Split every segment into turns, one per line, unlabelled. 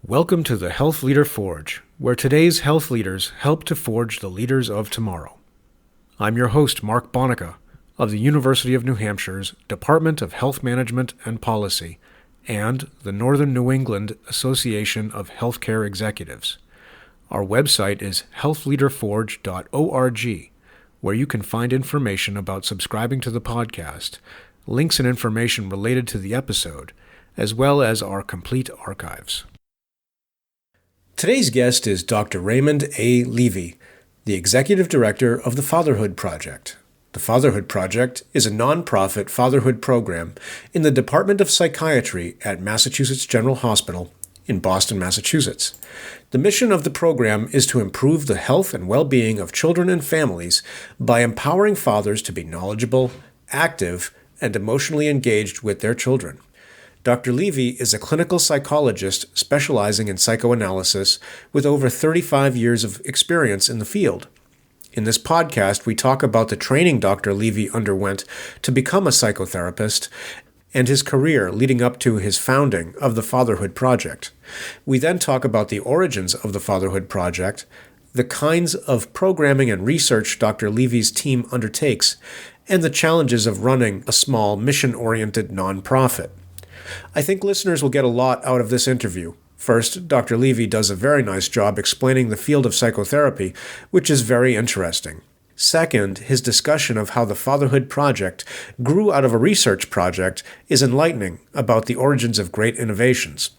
Welcome to the Health Leader Forge, where today's health leaders help to forge the leaders of tomorrow. I'm your host, Mark Bonica, of the University of New Hampshire's Department of Health Management and Policy and the Northern New England Association of Healthcare Executives. Our website is healthleaderforge.org, where you can find information about subscribing to the podcast, links and information related to the episode, as well as our complete archives. Today's guest is Dr. Raymond A. Levy, the Executive Director of the Fatherhood Project. The Fatherhood Project is a nonprofit fatherhood program in the Department of Psychiatry at Massachusetts General Hospital in Boston, Massachusetts. The mission of the program is to improve the health and well-being of children and families by empowering fathers to be knowledgeable, active, and emotionally engaged with their children. Dr. Levy is a clinical psychologist specializing in psychoanalysis with over 35 years of experience in the field. In this podcast, we talk about the training Dr. Levy underwent to become a psychotherapist and his career leading up to his founding of the Fatherhood Project. We then talk about the origins of the Fatherhood Project, the kinds of programming and research Dr. Levy's team undertakes, and the challenges of running a small, mission-oriented nonprofit. I think listeners will get a lot out of this interview. First, Dr. Levy does a very nice job explaining the field of psychotherapy, which is very interesting. Second, his discussion of how the Fatherhood Project grew out of a research project is enlightening about the origins of great innovations.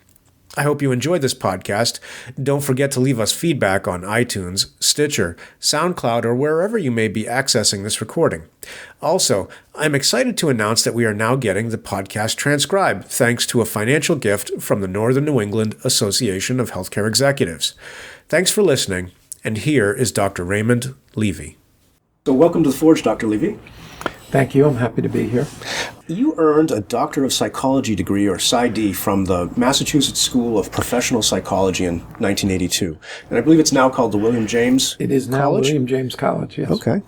I hope you enjoyed this podcast. Don't forget to leave us feedback on iTunes, Stitcher, SoundCloud, or wherever you may be accessing this recording. Also, I'm excited to announce that we are now getting the podcast transcribed thanks to a financial gift from the Northern New England Association of Healthcare Executives. Thanks for listening, and here is Dr. Raymond Levy. So welcome to the Forge, Dr. Levy.
Thank you. I'm happy to be here.
You earned a Doctor of Psychology degree, or Psy.D., from the Massachusetts School of Professional Psychology in 1982. And I believe it's now called the William James
It is now
College?
William James College, yes.
Okay.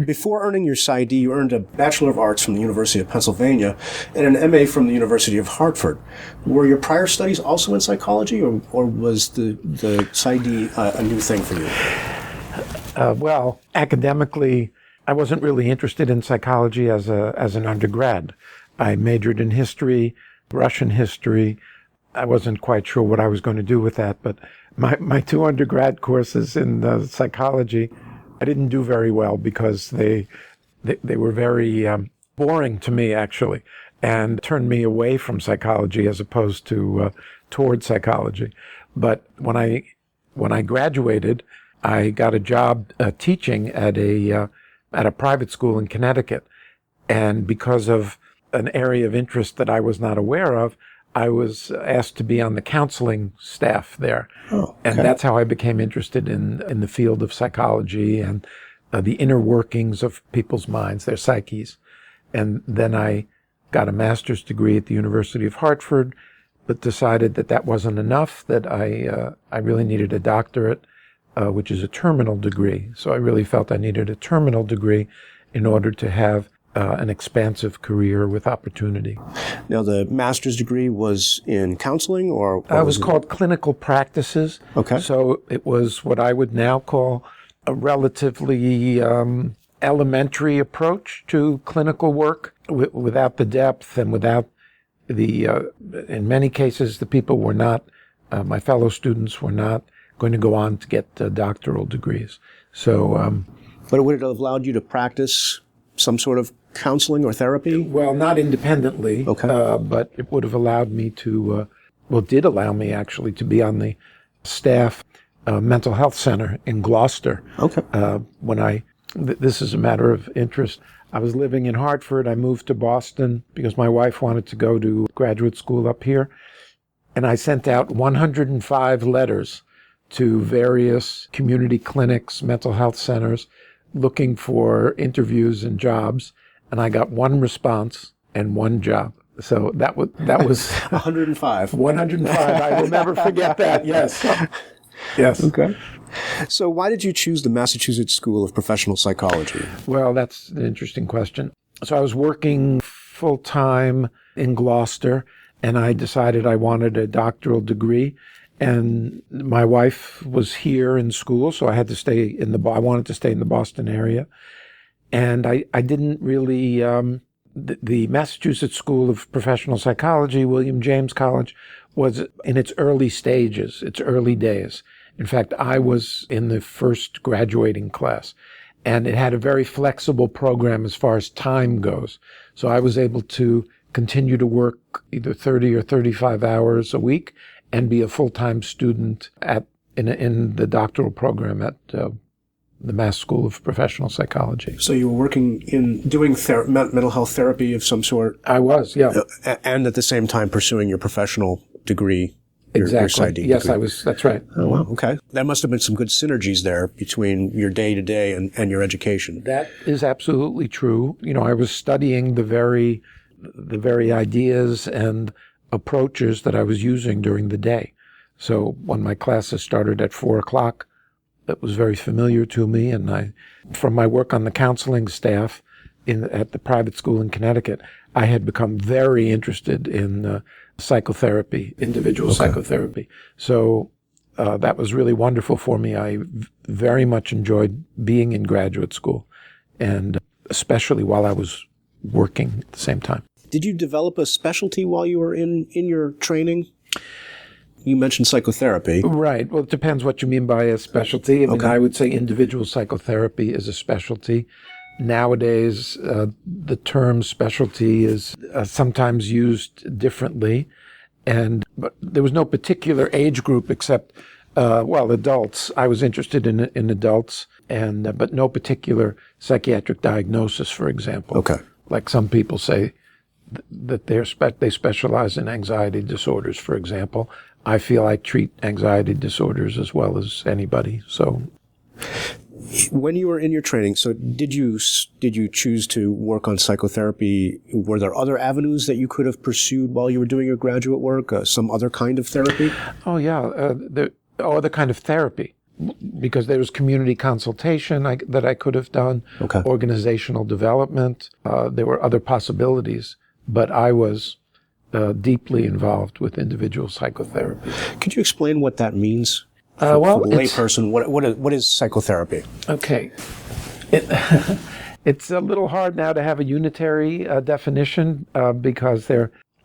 Before earning your Psy.D., you earned a Bachelor of Arts from the University of Pennsylvania and an MA from the University of Hartford. Were your prior studies also in psychology, or was the Psy.D. a new thing for you?
Well, academically, I wasn't really interested in psychology as an undergrad. I majored in history, Russian history. I wasn't quite sure what I was going to do with that, but my two undergrad courses in psychology, I didn't do very well because they were very boring to me, actually, and turned me away from psychology as opposed to toward psychology. But when I graduated, I got a job teaching at a private school in Connecticut. And because of an area of interest that I was not aware of, I was asked to be on the counseling staff there.
Oh, okay.
And that's how I became interested in the field of psychology and the inner workings of people's minds, their psyches. And then I got a master's degree at the University of Hartford, but decided that wasn't enough, that I really needed a doctorate, which is a terminal degree. So I really felt I needed a terminal degree in order to have an expansive career with opportunity.
Now, the master's degree was in counseling, or
it was called clinical practices.
Okay.
So it was what I would now call a relatively elementary approach to clinical work, without the depth and without the, in many cases, the people were not, my fellow students were not going to go on to get doctoral degrees. So,
but would it have allowed you to practice some sort of counseling or therapy?
Well, not independently,
okay.
But it would have allowed me to, did allow me actually to be on the staff mental health center in Gloucester.
Okay.
This is a matter of interest. I was living in Hartford. I moved to Boston because my wife wanted to go to graduate school up here. And I sent out 105 letters to various community clinics, mental health centers, looking for interviews and jobs. And I got one response and one job. So that was
105.
105. I will never forget that. Yes. Yes.
Okay. So why did you choose the Massachusetts School of Professional Psychology?
Well, that's an interesting question. So I was working full-time in Gloucester, and I decided I wanted a doctoral degree. And my wife was here in school, so I had to stay I wanted to stay in the Boston area. And I didn't really, the Massachusetts School of Professional Psychology, William James College, was in its early stages, its early days. In fact, I was in the first graduating class, and it had a very flexible program as far as time goes. So I was able to continue to work either 30 or 35 hours a week and be a full-time student in the doctoral program at the Mass School of Professional Psychology.
So you were working in doing mental health therapy of some sort?
I was, yeah.
And at the same time pursuing your professional degree, your
Exactly.
Psy.D.
Yes,
degree.
I was. That's right.
Oh, wow. Okay. That must have been some good synergies there between your day-to-day and your education.
That is absolutely true. I was studying the very ideas and approaches that I was using during the day. So when my classes started at 4:00, that was very familiar to me. And from my work on the counseling staff at the private school in Connecticut, I had become very interested in psychotherapy, individual psychotherapy. So that was really wonderful for me. I very much enjoyed being in graduate school, and especially while I was working at the same time.
Did you develop a specialty while you were in your training? You mentioned psychotherapy.
Right. Well, it depends what you mean by a specialty. I would say individual psychotherapy is a specialty. Nowadays, the term specialty is sometimes used differently, but there was no particular age group except, adults. I was interested in adults, but no particular psychiatric diagnosis, for example.
Okay.
Like some people say that they specialize in anxiety disorders, for example. I feel I treat anxiety disorders as well as anybody. So,
when you were in your training, so did you choose to work on psychotherapy? Were there other avenues that you could have pursued while you were doing your graduate work? Some other kind of therapy?
Oh yeah, other kind of therapy, because there was community consultation that I could have done.
Okay.
Organizational development. There were other possibilities, but I was deeply involved with individual psychotherapy.
Could you explain what that means? For a layperson, what is psychotherapy?
Okay. It's a little hard now to have a unitary definition because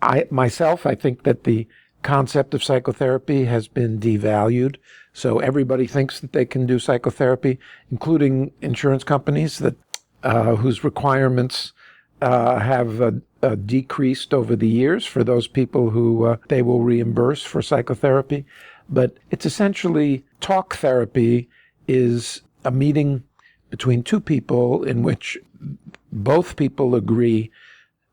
I think that the concept of psychotherapy has been devalued. So everybody thinks that they can do psychotherapy, including insurance companies whose requirements have decreased over the years for those people who they will reimburse for psychotherapy. But it's essentially talk therapy is a meeting between two people in which both people agree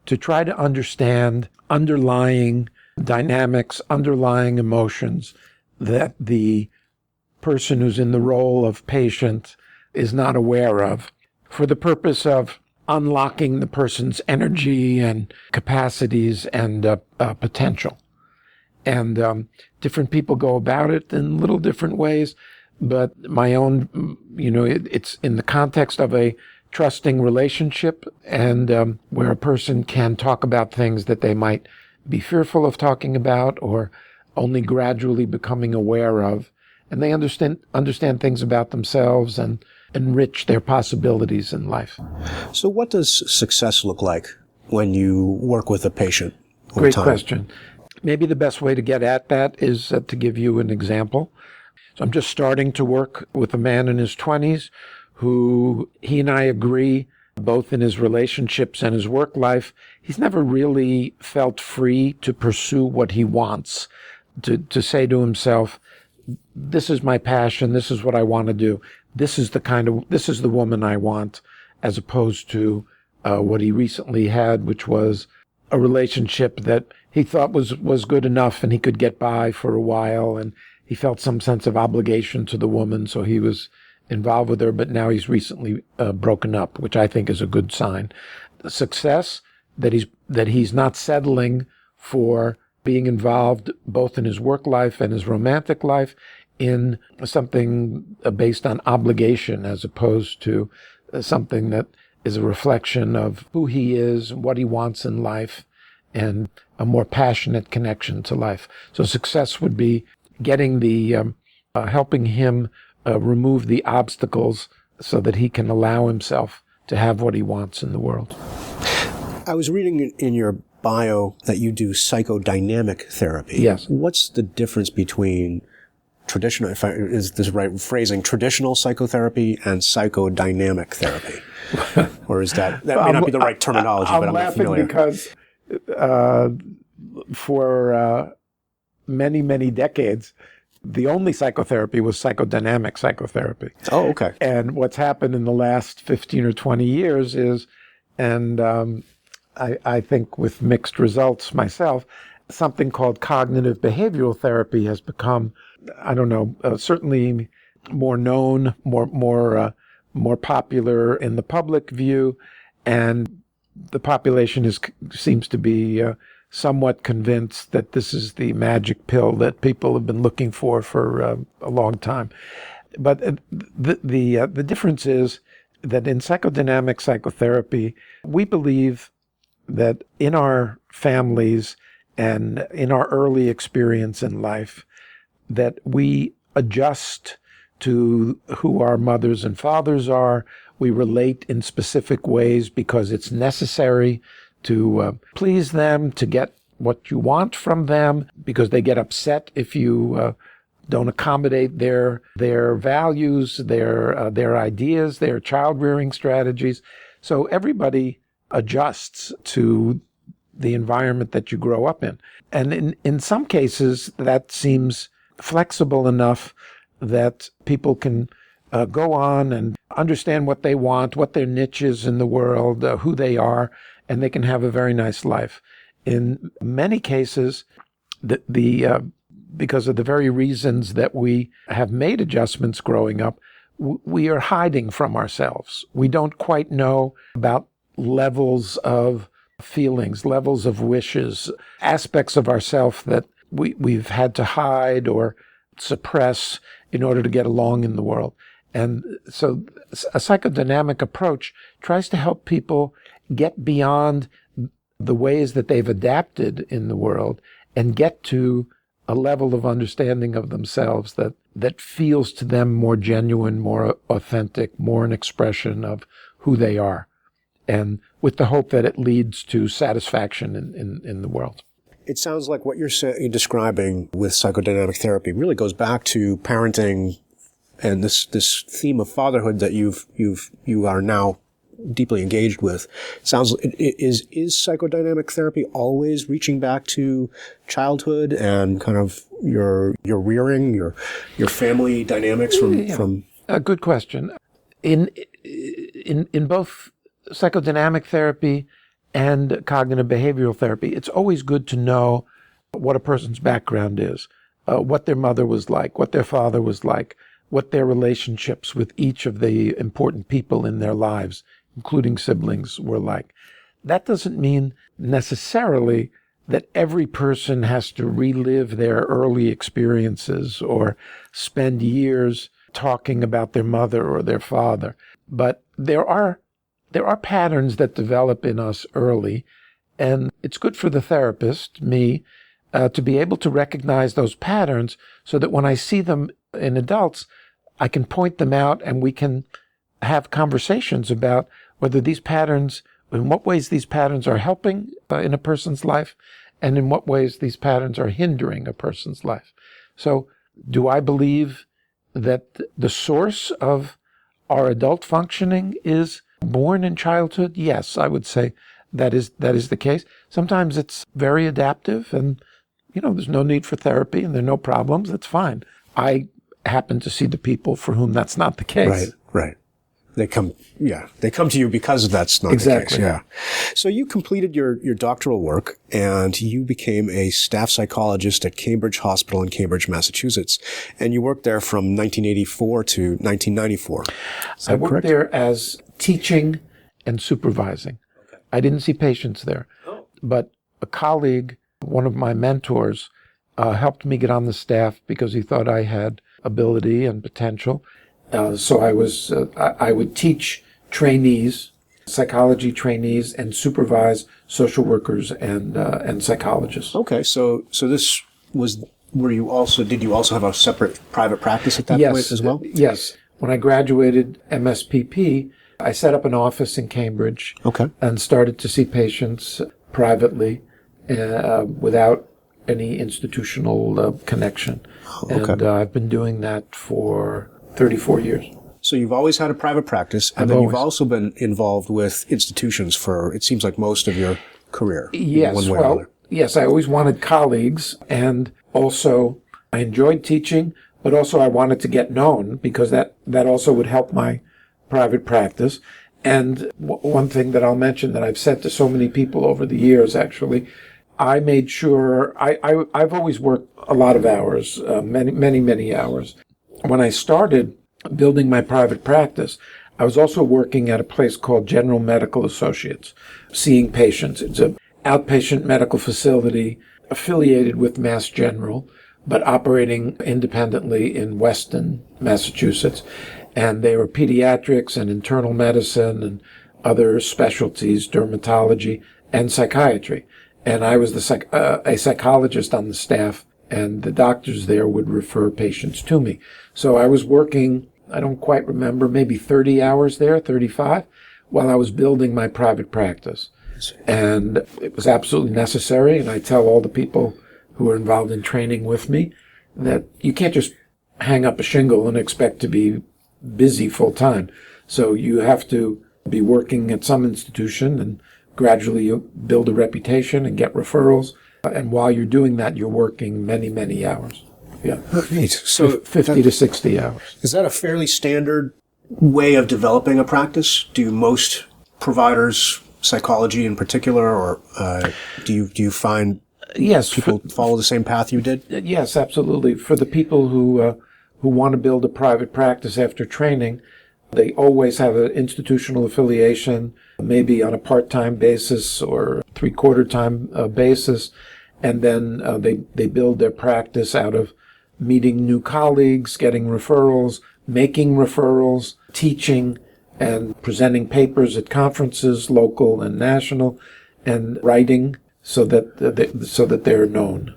to try to understand underlying dynamics, underlying emotions that the person who's in the role of patient is not aware of, for the purpose of unlocking the person's energy and capacities and potential. And different people go about it in little different ways, but my own, it's in the context of a trusting relationship, and where a person can talk about things that they might be fearful of talking about or only gradually becoming aware of, and they understand things about themselves and enrich their possibilities in life.
So what does success look like when you work with a patient over
Great
time?
question. Maybe the best way to get at that is to give you an example. So I'm just starting to work with a man in his 20s who he and I agree, both in his relationships and his work life, he's never really felt free to pursue what he wants, to say to himself, this is my passion, this is what I want to do, this is the woman I want, as opposed to what he recently had, which was a relationship that he thought was good enough and he could get by for a while, and he felt some sense of obligation to the woman, so he was involved with her, but now he's recently broken up, which I think is a good sign. The success that he's not settling for being involved both in his work life and his romantic life in something based on obligation, as opposed to something that is a reflection of who he is, what he wants in life, and a more passionate connection to life. So success would be getting the helping him remove the obstacles so that he can allow himself to have what he wants in the world.
I was reading in your bio that you do psychodynamic therapy.
Yes.
What's the difference between traditional, is this right phrasing, traditional psychotherapy and psychodynamic therapy? Or is that may not be the right terminology, but I'm not familiar.
I'm laughing because for many, many decades, the only psychotherapy was psychodynamic psychotherapy.
Oh, okay.
And what's happened in the last 15 or 20 years is, and I think with mixed results myself, something called cognitive behavioral therapy has become, I don't know, certainly more known, more popular in the public view, and the population seems to be somewhat convinced that this is the magic pill that people have been looking for a long time. But the difference is that in psychodynamic psychotherapy, we believe that in our families and in our early experience in life, that we adjust to who our mothers and fathers are. We relate in specific ways because it's necessary to please them, to get what you want from them, because they get upset if you don't accommodate their values, their ideas, their child-rearing strategies. So everybody adjusts to the environment that you grow up in. And in some cases, that seems flexible enough that people can go on and understand what they want, what their niche is in the world, who they are, and they can have a very nice life. In many cases, because of the very reasons that we have made adjustments growing up, we are hiding from ourselves. We don't quite know about levels of feelings, levels of wishes, aspects of ourself that we've had to hide or suppress in order to get along in the world. And so a psychodynamic approach tries to help people get beyond the ways that they've adapted in the world and get to a level of understanding of themselves that feels to them more genuine, more authentic, more an expression of who they are, and with the hope that it leads to satisfaction in the world.
It sounds like what you're describing with psychodynamic therapy really goes back to parenting and this theme of fatherhood that you are now deeply engaged with. Is psychodynamic therapy always reaching back to childhood and kind of your rearing, your family dynamics from
A good question. In both psychodynamic therapy and cognitive behavioral therapy, it's always good to know what a person's background is, what their mother was like, what their father was like, what their relationships with each of the important people in their lives, including siblings, were like. That doesn't mean necessarily that every person has to relive their early experiences or spend years talking about their mother or their father. But there are patterns that develop in us early, and it's good for the therapist, me, to be able to recognize those patterns so that when I see them in adults, I can point them out and we can have conversations about whether these patterns, in what ways these patterns are helping in a person's life and in what ways these patterns are hindering a person's life. So do I believe that the source of our adult functioning is born in childhood? Yes, I would say that is the case. Sometimes it's very adaptive and, there's no need for therapy and there are no problems. That's fine. I happen to see the people for whom that's not the case.
Right. They come to you because that's not
exactly.
the case. Yeah. So you completed your doctoral work and you became a staff psychologist at Cambridge Hospital in Cambridge, Massachusetts. And you worked there from 1984 to 1994. Is that
I worked
correct?
there as teaching and supervising. Okay. I didn't see patients there, but a colleague, one of my mentors, helped me get on the staff because he thought I had ability and potential. So I would teach trainees, psychology trainees, and supervise social workers and psychologists.
Okay, so this was did you also have a separate private practice at that point as well?
Yes. When I graduated MSPP, I set up an office in Cambridge.
Okay.
And started to see patients privately without any institutional connection.
Okay.
And I've been doing that for 34 years.
So you've always had a private practice, and then you've also been involved with institutions for, it seems like, most of your career.
Yes,
one way or another.
yes, I always wanted colleagues, and also I enjoyed teaching, but also I wanted to get known because that also would help my private practice. And one thing that I'll mention that I've said to so many people over the years, actually, I made sure, I've always worked a lot of hours, many hours. When I started building my private practice, I was also working at a place called General Medical Associates, seeing patients. It's an outpatient medical facility affiliated with Mass General, but operating independently in Weston, Massachusetts. And they were pediatrics and internal medicine and other specialties, dermatology and psychiatry. And I was a psychologist on the staff, and the doctors there would refer patients to me. So I was working, I don't quite remember, maybe 30 hours there, 35, while I was building my private practice. And it was absolutely necessary. And I tell all the people who are involved in training with me that you can't just hang up a shingle and expect to be busy full time. So you have to be working at some institution, and gradually you build a reputation and get referrals. And while you're doing that, you're working many hours. Yeah.
Right. So
50 to 60 hours.
Is that a fairly standard way of developing a practice? Do most providers, psychology in particular, or do you find people follow the same path you did?
Yes, absolutely. For the people who want to build a private practice after training, they always have an institutional affiliation, maybe on a part-time basis or three-quarter-time basis, and then they build their practice out of meeting new colleagues, getting referrals, making referrals, teaching, and presenting papers at conferences, local and national, and writing so that they're known.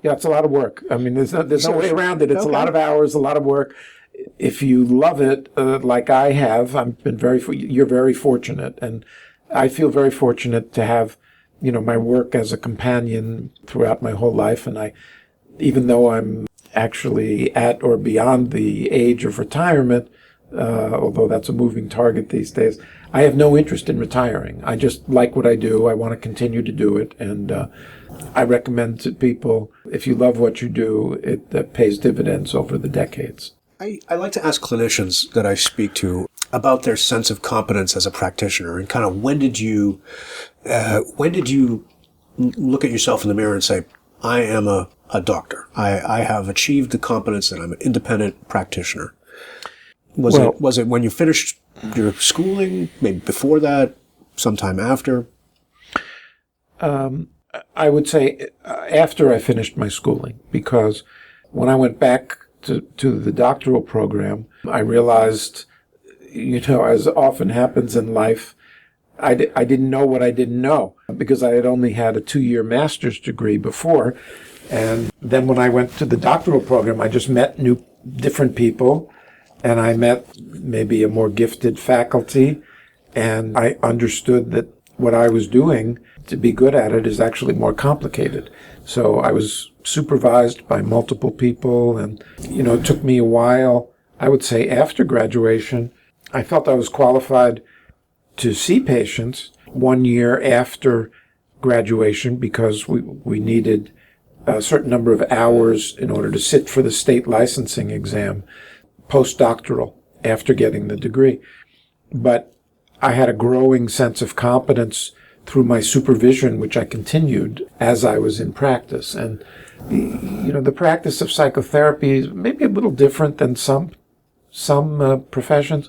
Yeah, it's a lot of work. I mean, there's no way around it. It's a lot of hours, a lot of work. If you love it, like I have, you're very fortunate, and I feel very fortunate to have, my work as a companion throughout my whole life. And even though I'm actually at or beyond the age of retirement, although that's a moving target these days, I have no interest in retiring. I just like what I do. I want to continue to do it, and I recommend to people, if you love what you do, it pays dividends over the decades.
I like to ask clinicians that I speak to about their sense of competence as a practitioner, and kind of when did you look at yourself in the mirror and say, I am a doctor. I have achieved the competence that I'm an independent practitioner. Was it when you finished your schooling, maybe before that, sometime after?
I would say after I finished my schooling, because when I went back to the doctoral program, I realized, as often happens in life, I didn't know what I didn't know, because I had only had a 2-year master's degree before. And then when I went to the doctoral program, I just met different people, and I met maybe a more gifted faculty, and I understood that what I was doing to be good at it is actually more complicated. So I was supervised by multiple people, and, it took me a while. I would say after graduation, I felt I was qualified to see patients 1 year after graduation, because we needed a certain number of hours in order to sit for the state licensing exam, postdoctoral, after getting the degree. But I had a growing sense of competence through my supervision, which I continued as I was in practice. And, the practice of psychotherapy is maybe a little different than some professions.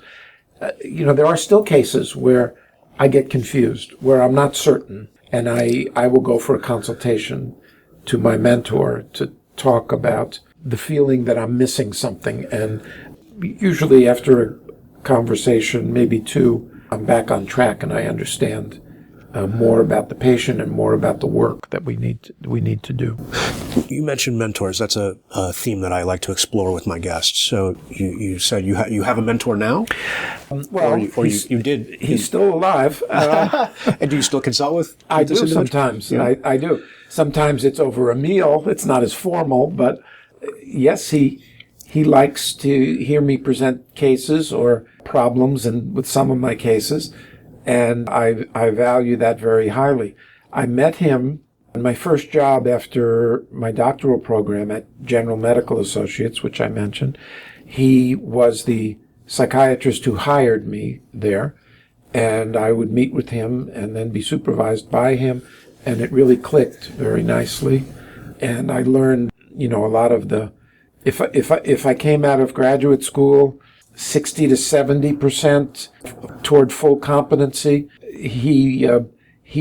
There are still cases where I get confused, where I'm not certain, and I will go for a consultation to my mentor to talk about the feeling that I'm missing something. And usually after a conversation, maybe two, I'm back on track and I understand more about the patient and more about the work that we need to do.
You mentioned mentors. That's a theme that I like to explore with my guests. So you said you have a mentor now? You did.
He's still alive.
And do you still consult with
I do
this individual?
sometimes.
Yeah.
I do. Sometimes it's over a meal. It's not as formal, but yes, he likes to hear me present cases or problems, and with some of my cases, and I value that very highly. I met him in my first job after my doctoral program at General Medical Associates, which I mentioned. He was the psychiatrist who hired me there, and I would meet with him and then be supervised by him, and it really clicked very nicely. And I learned, a lot of the, if I came out of graduate school 60 to 70% toward full competency, he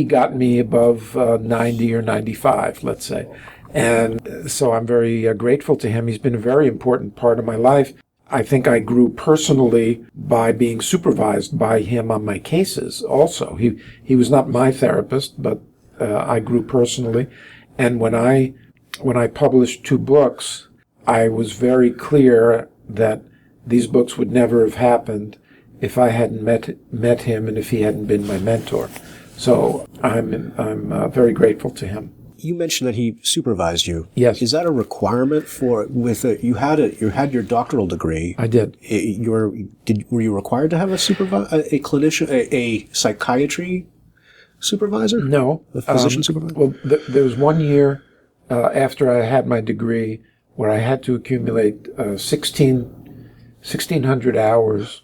got me above 90 or 95, let's say. And so I'm very grateful to him. He's been a very important part of my life. I think I grew personally by being supervised by him on my cases also. He was not my therapist, but I grew personally. And when I published 2 books, I was very clear that these books would never have happened if I hadn't met him and if he hadn't been my mentor. So I'm very grateful to him.
You mentioned that he supervised you.
Yes.
Is that a requirement you had your doctoral degree?
I did.
Were you required to have a clinician, a psychiatry supervisor?
No.
A physician supervisor?
Well, there was 1 year after I had my degree where I had to accumulate 1,600 hours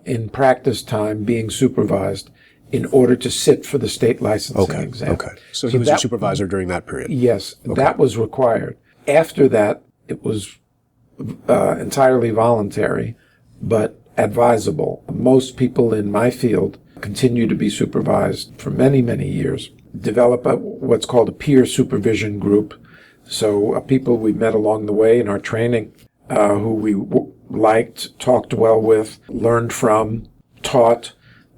in practice time being supervised in order to sit for the state licensing exam.
Okay. So he was your supervisor during that period?
Yes, that was required. After that, it was entirely voluntary, but advisable. Most people in my field continue to be supervised for many, many years. Develop what's called a peer supervision group. So people we met along the way in our training who we liked, talked well with, learned from, taught,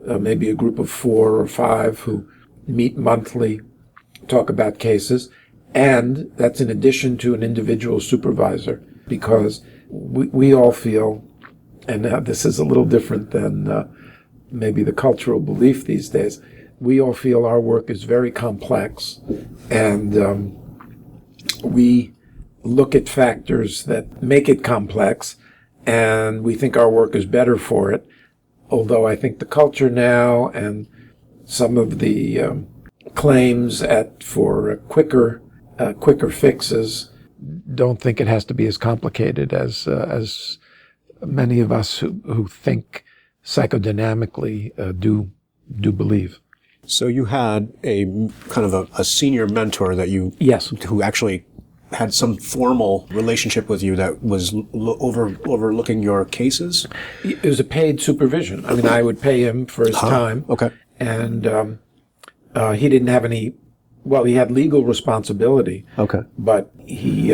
maybe a group of 4 or 5 who meet monthly, talk about cases. And that's in addition to an individual supervisor, because we all feel, and this is a little different than maybe the cultural belief these days, we all feel our work is very complex, and we look at factors that make it complex, and we think our work is better for it. Although I think the culture now and some of the claims for quicker fixes don't think it has to be as complicated as many of us who think psychodynamically do believe.
So you had a kind of a senior mentor that who actually had some formal relationship with you that was overlooking your cases?
It was a paid supervision. I mean, I would pay him for his time.
Okay.
And he didn't have any, well, he had legal responsibility.
Okay.
But he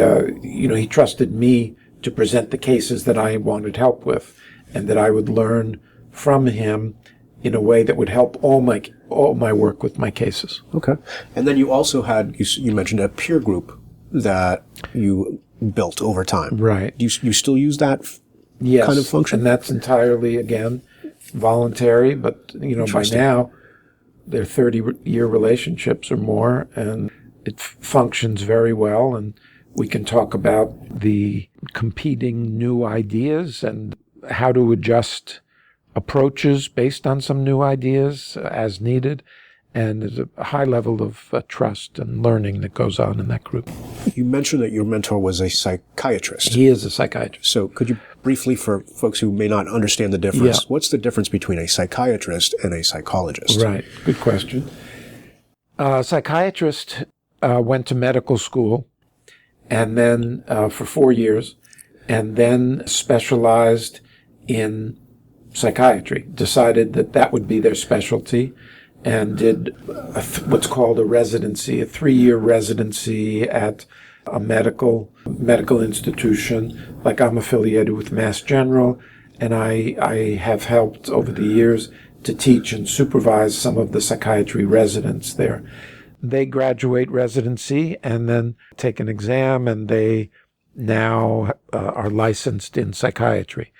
trusted me to present the cases that I wanted help with, and that I would learn from him in a way that would help all my work with my cases.
Okay. And then you also had, you mentioned a peer group that you built over time.
Right.
Do you still use that kind of function?
And that's entirely, again, voluntary, but, by now they're 30-year relationships or more, and it functions very well, and we can talk about the competing new ideas and how to adjust approaches based on some new ideas as needed. And there's a high level of trust and learning that goes on in that group.
You mentioned that your mentor was a psychiatrist.
He is a psychiatrist.
So could you briefly, for folks who may not understand the difference, what's the difference between a psychiatrist and a psychologist?
Right. Good question. Psychiatrist went to medical school and then for 4 years, and then specialized in psychiatry, decided that would be their specialty, and did what's called a residency, a 3-year residency at a medical institution. Like, I'm affiliated with Mass General, and I have helped over the years to teach and supervise some of the psychiatry residents there. They graduate residency and then take an exam, and they now are licensed in psychiatry.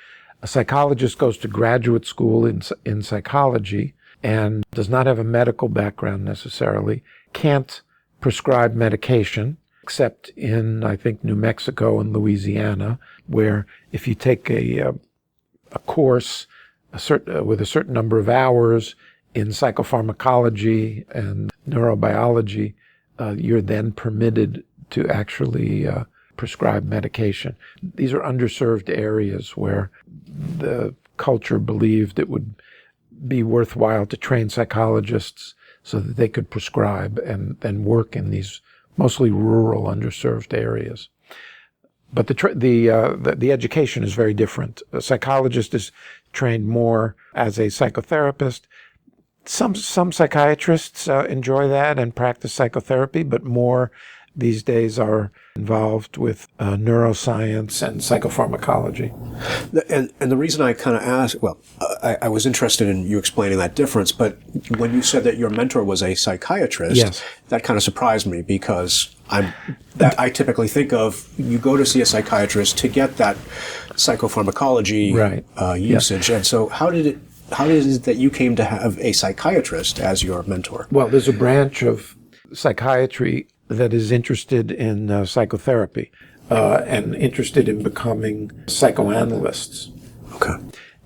A psychologist goes to graduate school in psychology and does not have a medical background necessarily, can't prescribe medication, except in, I think, New Mexico and Louisiana, where if you take a course with a certain number of hours in psychopharmacology and neurobiology, you're then permitted to actually prescribe medication. These are underserved areas where the culture believed it would be worthwhile to train psychologists so that they could prescribe and then work in these mostly rural, underserved areas. But the education is very different. A psychologist is trained more as a psychotherapist. Some psychiatrists enjoy that and practice psychotherapy, but more these days are involved with neuroscience and psychopharmacology.
And the reason I kind of asked, I was interested in you explaining that difference, but when you said that your mentor was a psychiatrist,
yes, that
kind of surprised me, because I typically think of you go to see a psychiatrist to get that psychopharmacology usage. Yes. And so how is it that you came to have a psychiatrist as your mentor?
Well, there's a branch of psychiatry that is interested in psychotherapy and interested in becoming psychoanalysts.
Okay.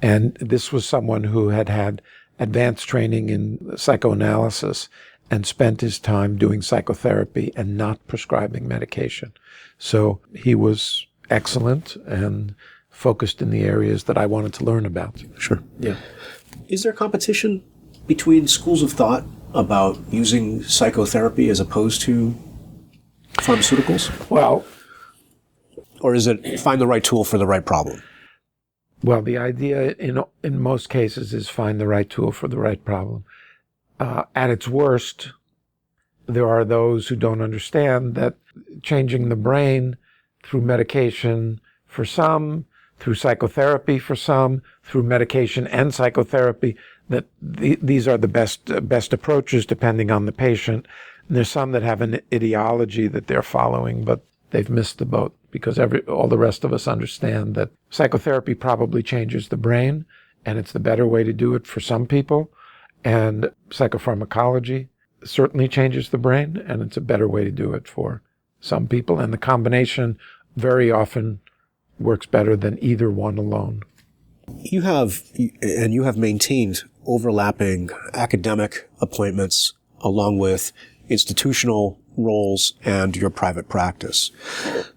And this was someone who had advanced training in psychoanalysis and spent his time doing psychotherapy and not prescribing medication. So he was excellent and focused in the areas that I wanted to learn about.
Sure.
Yeah.
Is there competition between schools of thought about using psychotherapy as opposed to pharmaceuticals?
Well,
or is it find the right tool for the right problem?
Well, the idea in most cases is find the right tool for the right problem. At its worst, there are those who don't understand that changing the brain through medication for some, through psychotherapy for some, through medication and psychotherapy, that these are the best approaches depending on the patient. And there's some that have an ideology that they're following, but they've missed the boat, because all the rest of us understand that psychotherapy probably changes the brain, and it's the better way to do it for some people. And psychopharmacology certainly changes the brain, and it's a better way to do it for some people. And the combination very often works better than either one alone.
You have maintained overlapping academic appointments along with institutional roles and your private practice.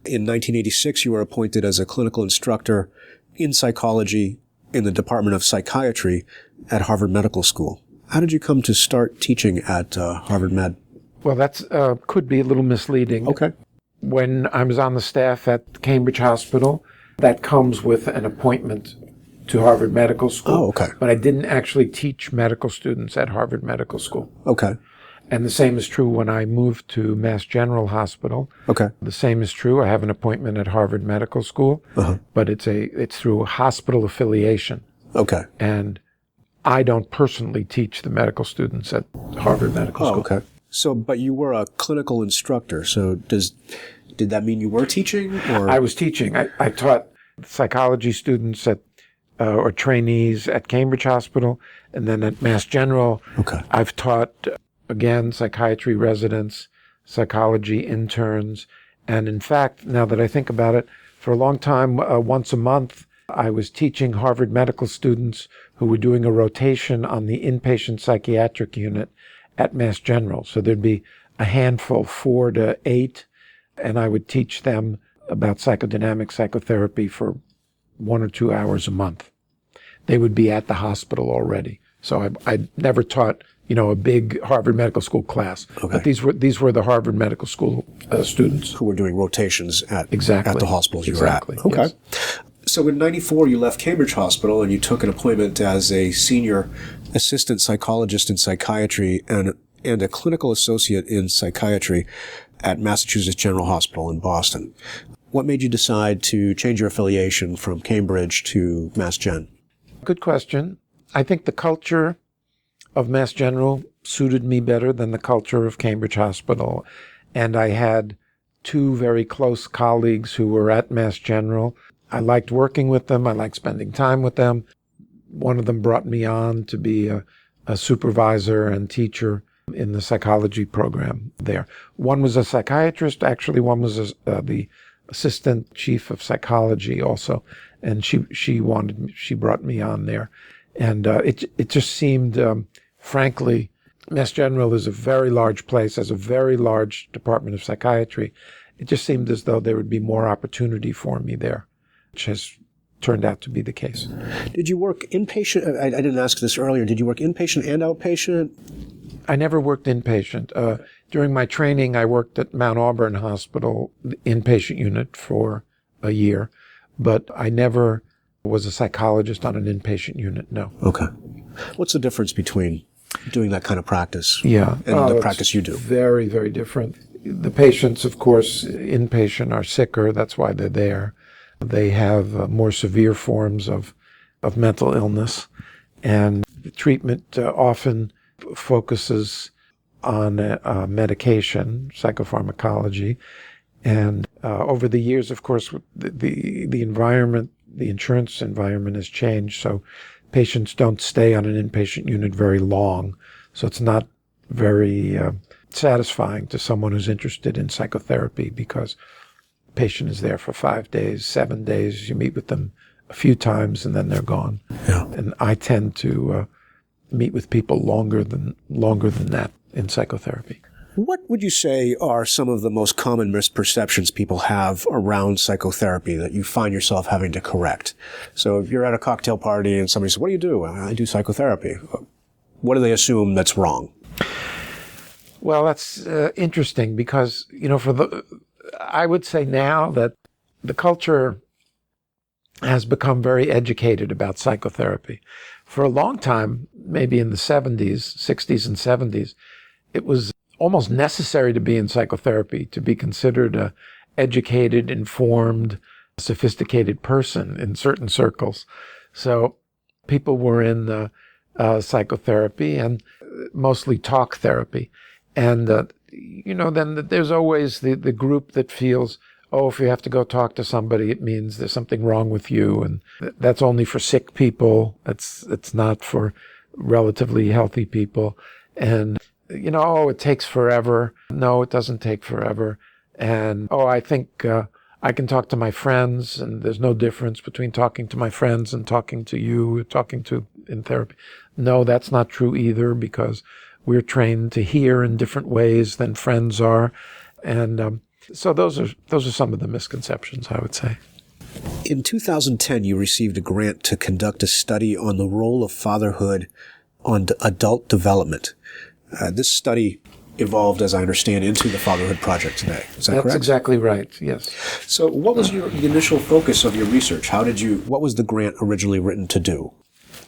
In 1986, you were appointed as a clinical instructor in psychology in the Department of Psychiatry at Harvard Medical School. How did you come to start teaching at Harvard Med?
Well, that's could be a little misleading.
Okay.
When I was on the staff at Cambridge Hospital, that comes with an appointment to Harvard Medical School.
Oh, okay.
But I didn't actually teach medical students at Harvard Medical School.
Okay.
And the same is true when I moved to Mass General Hospital.
Okay.
The same is true. I have an appointment at Harvard Medical School, but it's through hospital affiliation.
Okay.
And I don't personally teach the medical students at Harvard Medical School.
Okay. So, but you were a clinical instructor. So did that mean you were teaching? Or?
I was teaching. I taught psychology students or trainees at Cambridge Hospital, and then at Mass General.
Okay.
I've taught, again, psychiatry residents, psychology interns, and in fact, now that I think about it, for a long time, once a month, I was teaching Harvard medical students who were doing a rotation on the inpatient psychiatric unit at Mass General. So there'd be a handful, 4 to 8, and I would teach them about psychodynamic psychotherapy for 1 or 2 hours a month. They would be at the hospital already. So I never taught, a big Harvard Medical School class.
Okay.
But these were the Harvard Medical School students
who were doing rotations at the hospitals you
exactly.
were at. Okay.
Yes.
So in 94, you left Cambridge Hospital and you took an appointment as a senior assistant psychologist in psychiatry and a clinical associate in psychiatry at Massachusetts General Hospital in Boston. What made you decide to change your affiliation from Cambridge to Mass Gen?
Good question. I think the culture of Mass General suited me better than the culture of Cambridge Hospital. And I had two very close colleagues who were at Mass General. I liked working with them. I liked spending time with them. One of them brought me on to be a supervisor and teacher in the psychology program there. One was a psychiatrist. Actually, one was the assistant chief of psychology also. And she brought me on there. And it just seemed, frankly, Mass General is a very large place, has a very large Department of Psychiatry. It just seemed as though there would be more opportunity for me there, which has turned out to be the case.
Did you work inpatient? I didn't ask this earlier. Did you work inpatient and outpatient?
I never worked inpatient. During my training, I worked at Mount Auburn Hospital, the inpatient unit, for a year, but I never was a psychologist on an inpatient unit, no.
Okay. What's the difference between doing that kind of practice and the practice you do?
Very, very different. The patients, of course, inpatient are sicker. That's why they're there. They have more severe forms of mental illness. And the treatment often focuses on medication, psychopharmacology. And over the years, of course, the environment, the insurance environment has changed. So patients don't stay on an inpatient unit very long. So it's not very satisfying to someone who's interested in psychotherapy, because the patient is there for 5 days, 7 days. You meet with them a few times and then they're gone.
Yeah.
And I tend to meet with people longer than that in psychotherapy.
What would you say are some of the most common misperceptions people have around psychotherapy that you find yourself having to correct? So if you're at a cocktail party and somebody says, "What do you do?" "I do psychotherapy." What do they assume that's wrong?
Well, that's interesting because, I would say now that the culture has become very educated about psychotherapy. For a long time, maybe in the 60s and 70s, it was almost necessary to be in psychotherapy to be considered a educated, informed, sophisticated person in certain circles. So people were in psychotherapy, and mostly talk therapy. And, then there's always the group that feels, if you have to go talk to somebody, it means there's something wrong with you. And that's only for sick people. It's not for relatively healthy people. And, it takes forever. No, it doesn't take forever. And, I think I can talk to my friends, and there's no difference between talking to my friends and talking to you, talking to in therapy. No, that's not true either, because we're trained to hear in different ways than friends are. And so those are some of the misconceptions, I would say.
In 2010, you received a grant to conduct a study on the role of fatherhood on adult development. This study evolved, as I understand, into the Fatherhood Project today. Is that correct?
That's exactly right, yes.
So what was the initial focus of your research? What was the grant originally written to do?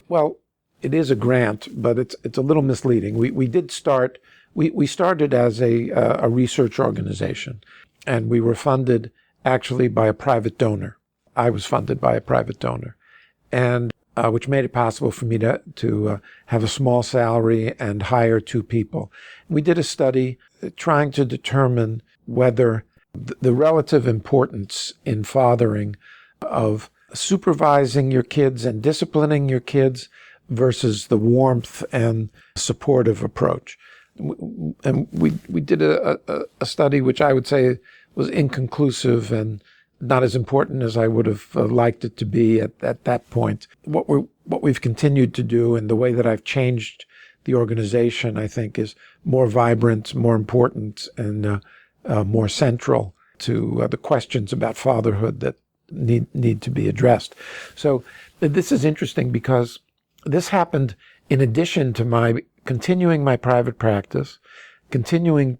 Well, it is a grant, but it's a little misleading. We started as a research organization, and we were funded actually by a private donor. I was funded by a private donor, and which made it possible for me to have a small salary and hire 2 people. We did a study trying to determine whether the relative importance in fathering of supervising your kids and disciplining your kids versus the warmth and supportive approach. And we did a study which I would say was inconclusive and not as important as I would have liked it to be at that point. What we've continued to do, and the way that I've changed the organization, I think, is more vibrant, more important, and more central to the questions about fatherhood that need to be addressed. So this is interesting because this happened in addition to my continuing my private practice, continuing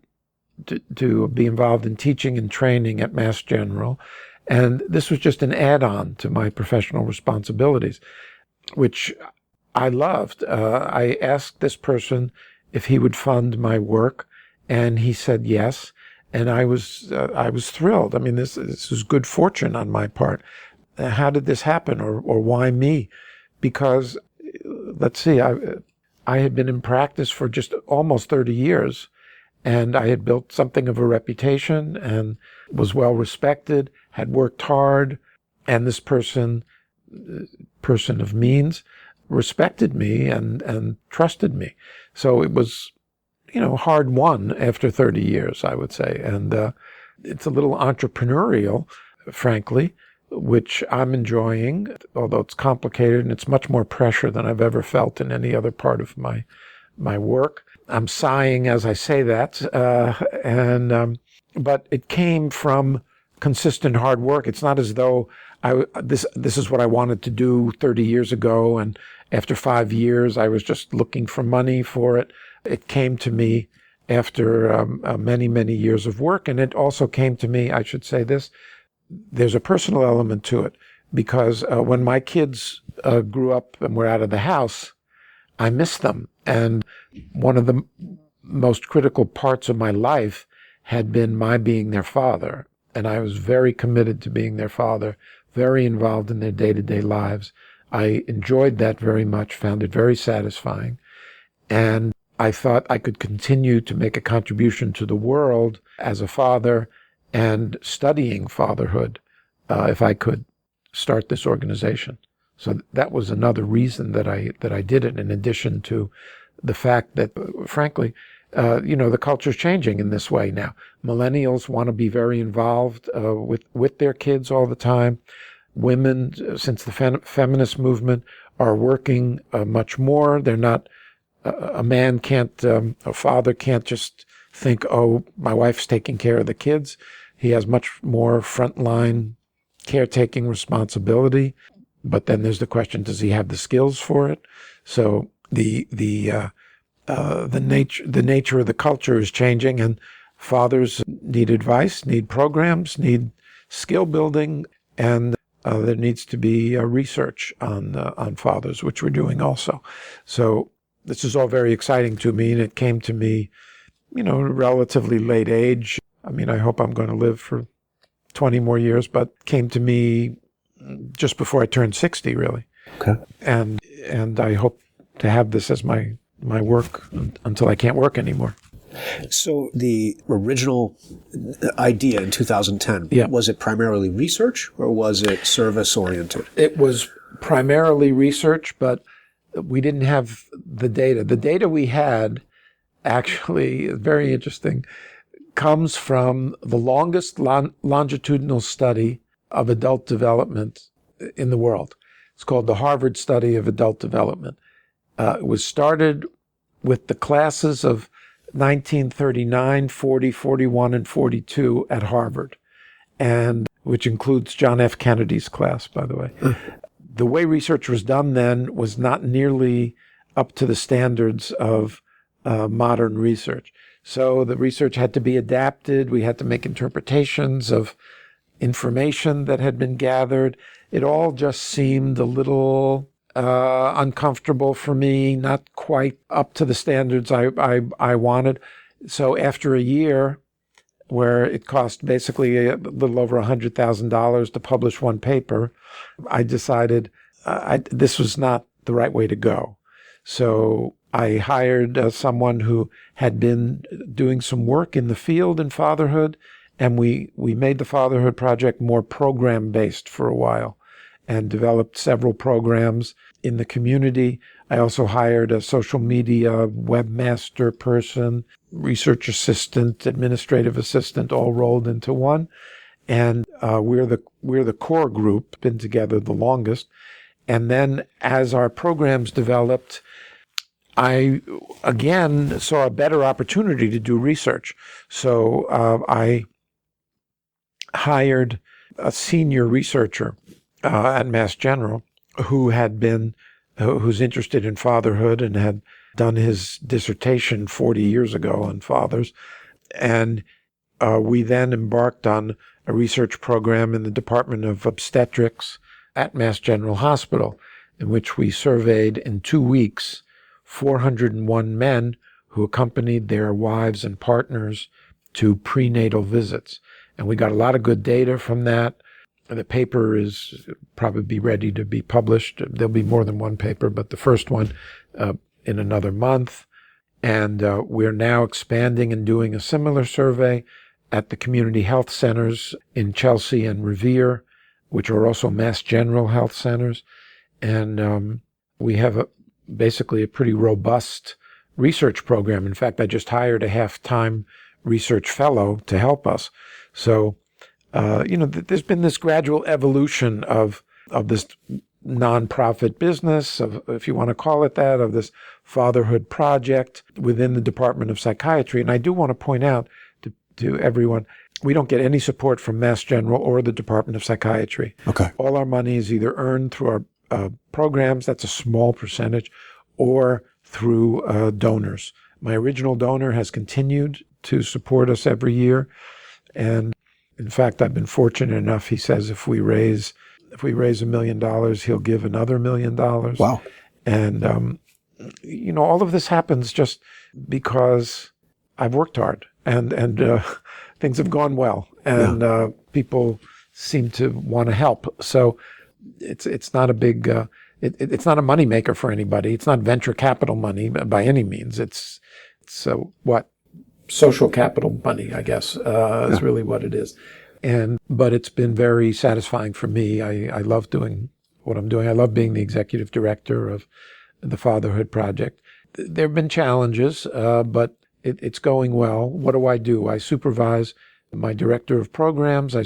to be involved in teaching and training at Mass General. And this was just an add-on to my professional responsibilities, which I loved. I asked this person if he would fund my work, and he said yes. And I was thrilled. I mean, this was good fortune on my part. How did this happen, or why me? Because let's see, I had been in practice for just almost 30 years, and I had built something of a reputation and was well respected, had worked hard, and this person of means, respected me and trusted me. So it was, hard won after 30 years, I would say. And it's a little entrepreneurial, frankly, which I'm enjoying, although it's complicated and it's much more pressure than I've ever felt in any other part of my work. I'm sighing as I say that, but it came from consistent hard work. It's not as though this is what I wanted to do 30 years ago, and after 5 years I was just looking for money for it. It came to me after many, many years of work, and it also came to me, I should say this, there's a personal element to it, because when my kids grew up and were out of the house, I missed them. And one of the most critical parts of my life had been my being their father. And I was very committed to being their father, very involved in their day-to-day lives. I enjoyed that very much, found it very satisfying. And I thought I could continue to make a contribution to the world as a father and studying fatherhood if I could start this organization. So that was another reason that I did it, in addition to the fact that, frankly, the culture's changing in this way now. Millennials want to be very involved with their kids all the time. Women, since the feminist movement, are working much more. They're not, a father can't just think, oh, my wife's taking care of the kids. He has much more frontline caretaking responsibility. But then there's the question, does he have the skills for it? So the nature of the culture is changing, and fathers need advice, need programs, need skill building, and there needs to be research on fathers, which we're doing also. So this is all very exciting to me, and it came to me, at a relatively late age. I mean, I hope I'm going to live for 20 more years, but came to me just before I turned 60, really.
Okay.
And I hope to have this as my work until I can't work anymore.
So the original idea in 2010, was it primarily research or was it service-oriented?
It was primarily research, but we didn't have the data. The data we had, actually, very interesting, comes from the longest longitudinal study of adult development in the world. It's called the Harvard Study of Adult Development. It was started with the classes of 1939, 40, 41, and 42 at Harvard, and which includes John F. Kennedy's class, by the way. The way research was done then was not nearly up to the standards of modern research. So the research had to be adapted. We had to make interpretations of information that had been gathered. It all just seemed a little uncomfortable for me, not quite up to the standards I wanted. So after a year, where it cost basically a little over $100,000 to publish one paper, I decided this was not the right way to go. So I hired someone who had been doing some work in the field in fatherhood, and we made the Fatherhood Project more program-based for a while and developed several programs in the community. I also hired a social media webmaster person, research assistant, administrative assistant, all rolled into one. And we're the core group, been together the longest. And then as our programs developed, I, again, saw a better opportunity to do research. So I hired a senior researcher at Mass General who's interested in fatherhood and had done his dissertation 40 years ago on fathers. And we then embarked on a research program in the Department of Obstetrics at Mass General Hospital, in which we surveyed in 2 weeks 401 men who accompanied their wives and partners to prenatal visits. And we got a lot of good data from that. The paper is probably ready to be published. There'll be more than one paper, but the first one in another month. And we're now expanding and doing a similar survey at the community health centers in Chelsea and Revere, which are also Mass General health centers. And we have basically a pretty robust research program. In fact, I just hired a half-time research fellow to help us. So, there's been this gradual evolution of this nonprofit business, of, if you want to call it that, of this Fatherhood Project within the Department of Psychiatry. And I do want to point out to everyone, we don't get any support from Mass General or the Department of Psychiatry.
Okay.
All our money is either earned through our programs, that's a small percentage, or through donors. My original donor has continued to support us every year. And in fact, I've been fortunate enough, he says, if we raise $1 million, he'll give another $1 million.
Wow.
And, all of this happens just because I've worked hard and things have gone well and people seem to want to help. So it's not a big, it's not a moneymaker for anybody. It's not venture capital money by any means. It's social capital money, I guess, is really what it is. But it's been very satisfying for me. I love doing what I'm doing. I love being the executive director of the Fatherhood Project. There have been challenges, but it's going well. What do? I supervise my director of programs. I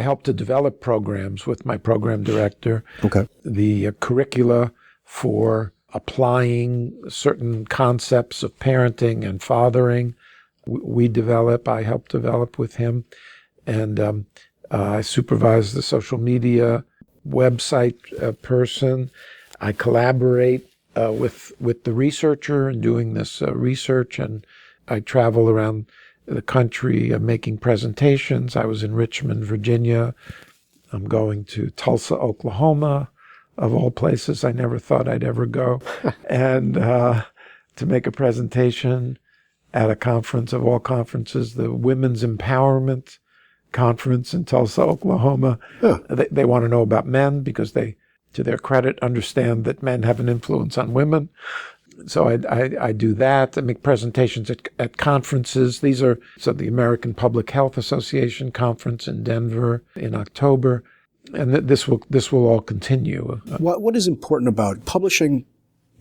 help to develop programs with my program director. Okay. The curricula for applying certain concepts of parenting and fathering, I help develop with him. And I supervise the social media website person. I collaborate with the researcher in doing this research, and I travel around the country making presentations. I was in Richmond, Virginia. I'm going to Tulsa, Oklahoma, of all places I never thought I'd ever go, and to make a presentation at a conference of all conferences, the Women's Empowerment Conference in Tulsa, Oklahoma. Huh. They want to know about men because they, to their credit, understand that men have an influence on women. So I do that. I make presentations at conferences. The American Public Health Association conference in Denver in October. And this will all continue.
What is important about publishing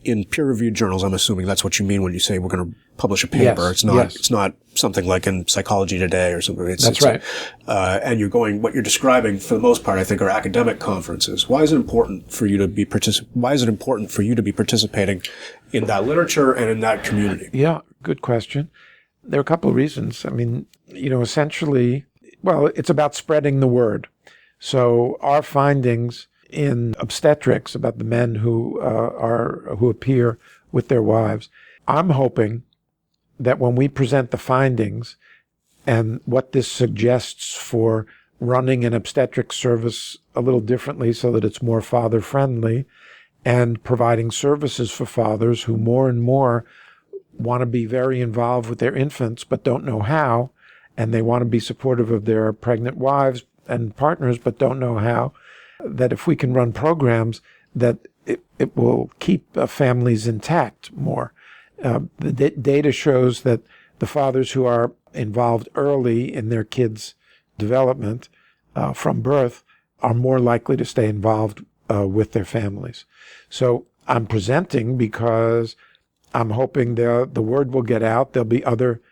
in peer-reviewed journals? I'm assuming that's what you mean when you say we're going to publish a paper.
Yes,
It's not something like in Psychology Today or something.
That's right.
And what you're describing for the most part, I think, are academic conferences. Why is it important for you to be participating in that literature and in that community?
Yeah, good question. There are a couple of reasons. I mean, essentially, it's about spreading the word. So our findings in obstetrics about the men who appear with their wives, I'm hoping that when we present the findings and what this suggests for running an obstetric service a little differently so that it's more father-friendly and providing services for fathers who more and more want to be very involved with their infants but don't know how, and they want to be supportive of their pregnant wives and partners but don't know how, that if we can run programs that it will keep families intact more. The data shows that the fathers who are involved early in their kids' development from birth are more likely to stay involved with their families. So I'm presenting because I'm hoping the word will get out. There'll be other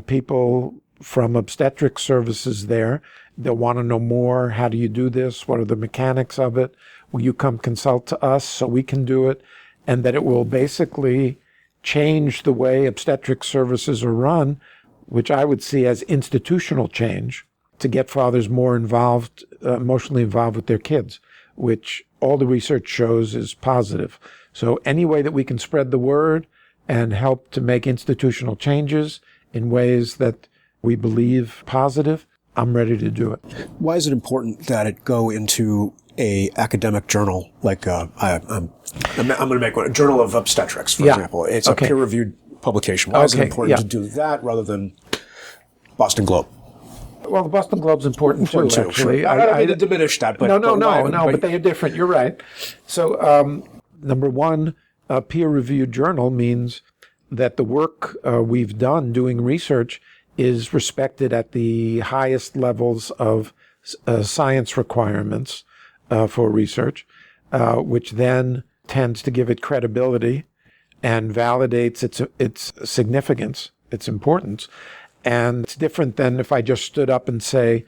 people from obstetric services there. They'll want to know more. How do you do this? What are the mechanics of it? Will you come consult to us so we can do it? And that it will basically change the way obstetric services are run, which I would see as institutional change, to get fathers more involved, emotionally involved with their kids, which all the research shows is positive. So any way that we can spread the word and help to make institutional changes in ways that we believe positive, I'm ready to do it.
Why is it important that it go into a academic journal like I'm going to make one, a Journal of Obstetrics, for example? It's a peer-reviewed publication. Why is it important to do that rather than Boston Globe?
Well, the Boston Globe's important too, actually.
Sure. I don't mean to diminish that, but
no, but they are different. You're right. So, number one, a peer-reviewed journal means that the work we've done doing research is respected at the highest levels of science requirements for research, which then tends to give it credibility and validates its significance, its importance. And it's different than if I just stood up and say,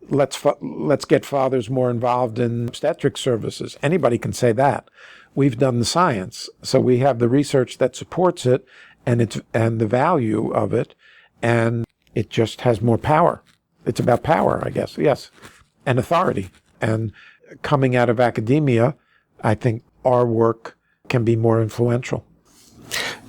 let's get fathers more involved in obstetric services. Anybody can say that. We've done the science, so we have the research that supports it and the value of it, and it just has more power. It's about power, I guess, yes, and authority. And coming out of academia, I think our work can be more influential.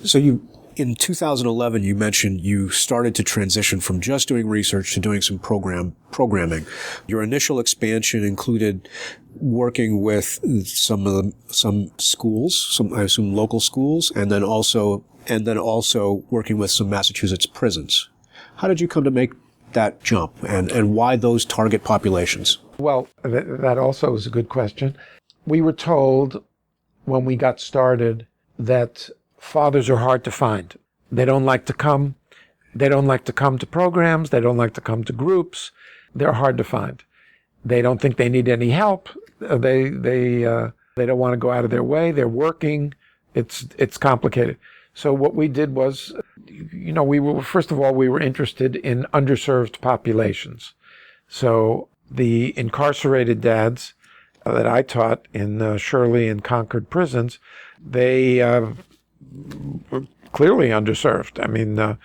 So in 2011, you mentioned you started to transition from just doing research to doing some programming. Your initial expansion included working with some schools, I assume local schools, and then also working with some Massachusetts prisons. How did you come to make that jump, and why those target populations?
Well, that also is a good question. We were told when we got started that fathers are hard to find. They don't like to come. They don't like to come to programs. They don't like to come to groups. They're hard to find. They don't think they need any help. They don't want to go out of their way. They're working. It's complicated. So what we did was, we were interested in underserved populations. So the incarcerated dads that I taught in Shirley and Concord prisons, they were clearly underserved. I mean,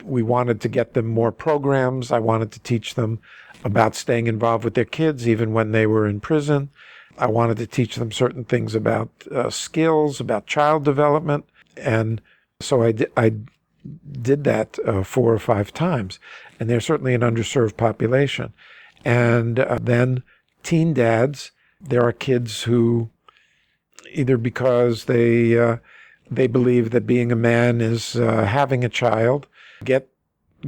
we wanted to get them more programs. I wanted to teach them about staying involved with their kids even when they were in prison. I wanted to teach them certain things about skills, about child development. And so I did that 4 or 5 times. And they're certainly an underserved population. And then teen dads, there are kids who, either because they believe that being a man is having a child, get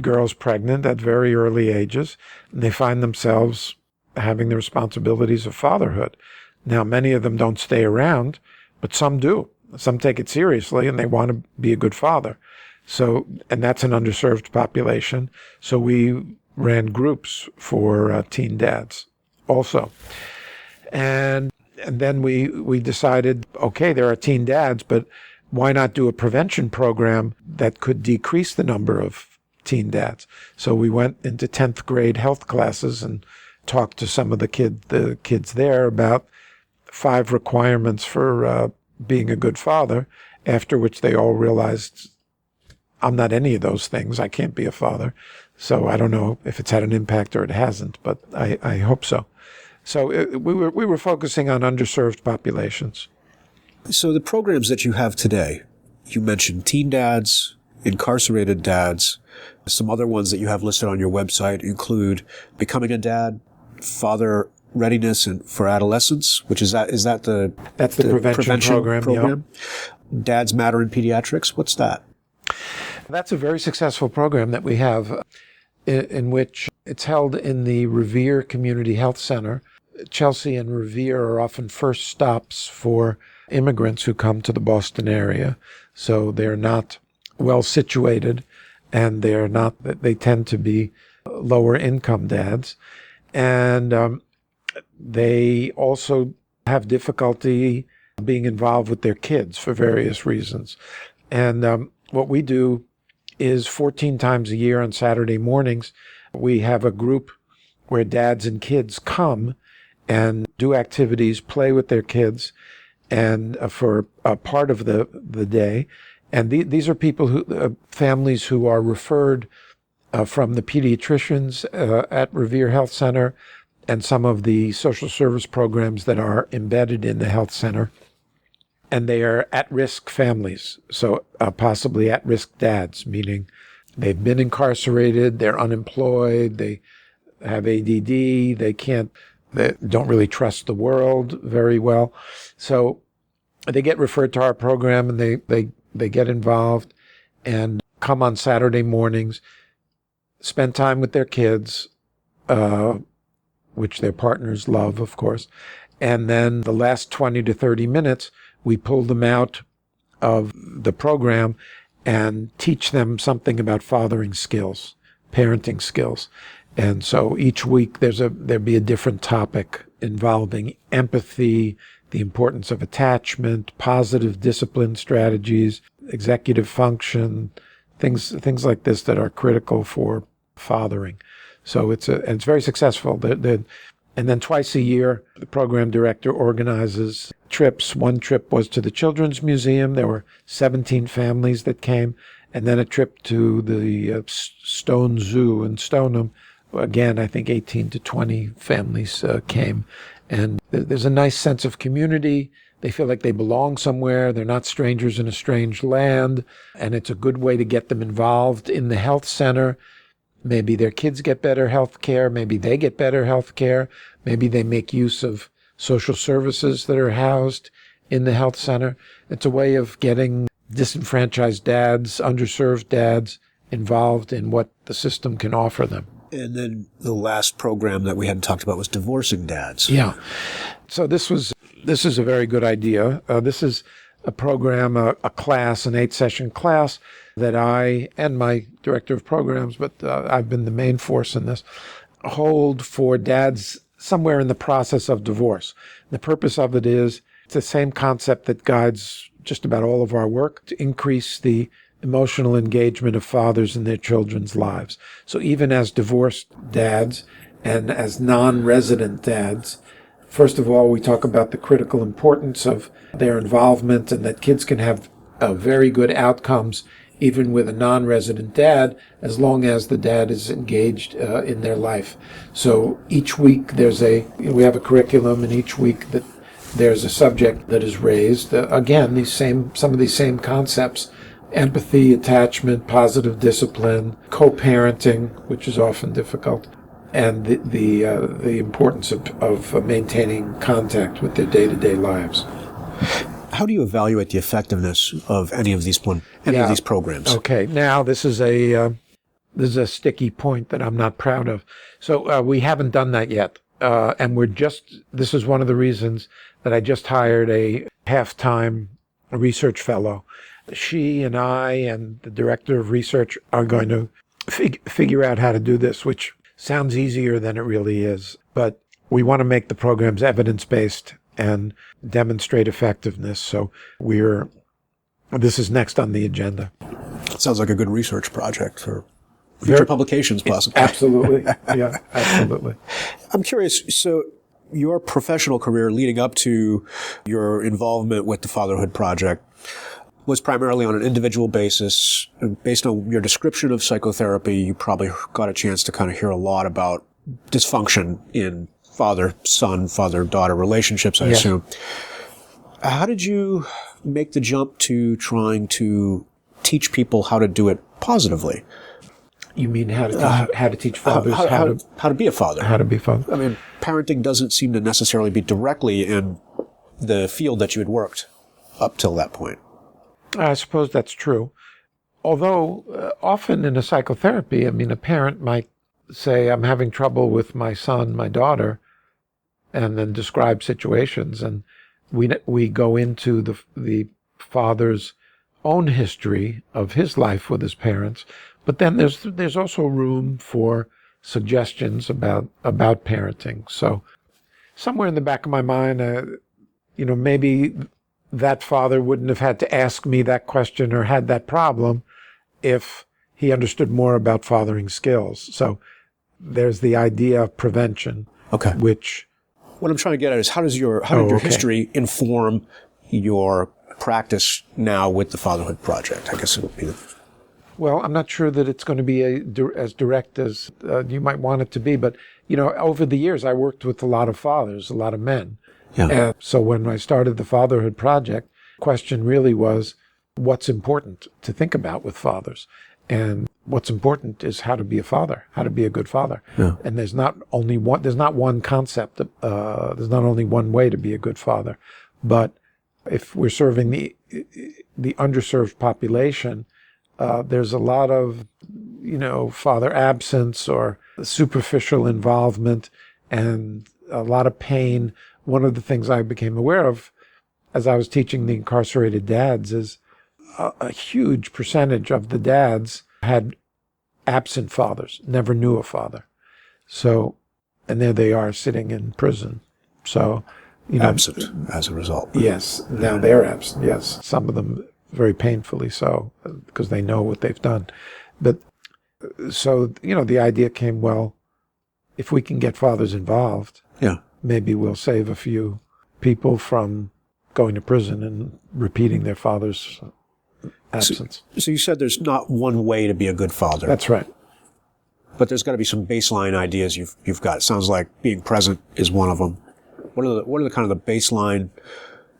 girls pregnant at very early ages, and they find themselves having the responsibilities of fatherhood. Now, many of them don't stay around, but some do. Some take it seriously, and they want to be a good father. So, and that's an underserved population. So we ran groups for teen dads also. And then we decided, okay, there are teen dads, but why not do a prevention program that could decrease the number of teen dads? So we went into 10th grade health classes and talked to some of the kids there about 5 requirements for being a good father, after which they all realized, I'm not any of those things. I can't be a father. So I don't know if it's had an impact or it hasn't, but I hope so. So we were focusing on underserved populations.
So the programs that you have today, you mentioned teen dads, incarcerated dads. Some other ones that you have listed on your website include becoming a dad, father readiness and for adolescence, which is that the prevention program? Yep. Dads Matter in Pediatrics. What's that?
That's a very successful program that we have, in which it's held in the Revere Community Health Center. Chelsea and Revere are often first stops for immigrants who come to the Boston area. So they're not well situated, and they tend to be lower income dads. And they also have difficulty being involved with their kids for various reasons. And what we do is 14 times a year on Saturday mornings, we have a group where dads and kids come and do activities, play with their kids, and for a part of the day. And these are people families who are referred from the pediatricians at Revere Health Center and some of the social service programs that are embedded in the health center. And they are at-risk families, so possibly at-risk dads, meaning they've been incarcerated, they're unemployed, they have ADD, they don't really trust the world very well. So they get referred to our program, and they get involved and come on Saturday mornings, spend time with their kids, which their partners love, of course. And then the last 20 to 30 minutes, we pull them out of the program and teach them something about fathering skills, parenting skills. And so each week there'd be a different topic involving empathy, the importance of attachment, positive discipline strategies, executive function, things like this that are critical for fathering. So it's very successful. And then twice a year, the program director organizes trips. One trip was to the Children's Museum. There were 17 families that came. And then a trip to the Stone Zoo in Stoneham. Again, I think 18 to 20 families came. And there's a nice sense of community. They feel like they belong somewhere. They're not strangers in a strange land. And it's a good way to get them involved in the health center. Maybe their kids get better health care. Maybe they get better health care. Maybe they make use of social services that are housed in the health center. It's a way of getting disenfranchised dads, underserved dads, involved in what the system can offer them.
And then the last program that we hadn't talked about was divorcing dads.
Yeah. So this is a very good idea. This is a program, a class, an 8-session class that I and my director of programs, but I've been the main force in this, hold for dads somewhere in the process of divorce. The purpose of it is it's the same concept that guides just about all of our work, to increase the emotional engagement of fathers in their children's lives. So even as divorced dads and as non-resident dads, first of all, we talk about the critical importance of their involvement and that kids can have very good outcomes even with a non-resident dad, as long as the dad is engaged in their life. So each week we have a curriculum, and each week that there's a subject that is raised. Again, some of these same concepts: empathy, attachment, positive discipline, co-parenting, which is often difficult, and the importance of maintaining contact with their day-to-day lives.
How do you evaluate the effectiveness of any of these programs? Okay,
now this is a sticky point that I'm not proud of. So we haven't done that yet, and this is one of the reasons that I just hired a half-time research fellow. She and I and the director of research are going to figure out how to do this, which sounds easier than it really is. But we want to make the programs evidence-based and demonstrate effectiveness. So this is next on the agenda.
Sounds like a good research project for future publications, possibly.
Absolutely. Yeah, absolutely.
I'm curious, so your professional career leading up to your involvement with the Fatherhood Project was primarily on an individual basis. Based on your description of psychotherapy, you probably got a chance to kind of hear a lot about dysfunction in father-son, father-daughter relationships, I assume. How did you make the jump to trying to teach people how to do it positively?
You mean how to teach fathers
how to be a father?
How to be a father.
I mean, parenting doesn't seem to necessarily be directly in the field that you had worked up till that point.
I suppose that's true. Although often in a psychotherapy, I mean, a parent might say, I'm having trouble with my son, my daughter, and then describe situations. And we go into the father's own history of his life with his parents. But then there's also room for suggestions about parenting. So somewhere in the back of my mind, maybe that father wouldn't have had to ask me that question or had that problem if he understood more about fathering skills. So there's the idea of prevention, which...
What I'm trying to get at is how did your history inform your practice now with the Fatherhood Project? I guess it would be
Well, I'm not sure that it's going to be as direct as you might want it to be, but, over the years, I worked with a lot of fathers, a lot of men.
Yeah.
And so when I started the Fatherhood Project, the question really was, what's important to think about with fathers? And what's important is how to be a father, how to be a good father.
Yeah.
And there's not one concept, there's not only one way to be a good father. But if we're serving the underserved population, there's a lot of, father absence or superficial involvement and a lot of pain. One of the things I became aware of as I was teaching the incarcerated dads, is a huge percentage of the dads had absent fathers, never knew a father. So, and there they are sitting in prison. So,
absent as a result.
Yes, now they're absent, yes. Some of them very painfully so, because they know what they've done. But so, the idea came, well, if we can get fathers involved, maybe we'll save a few people from going to prison and repeating their father's absence.
So you said there's not one way to be a good father.
That's right.
But there's got to be some baseline ideas you've got. It sounds like being present is one of them. What are the kind of the baseline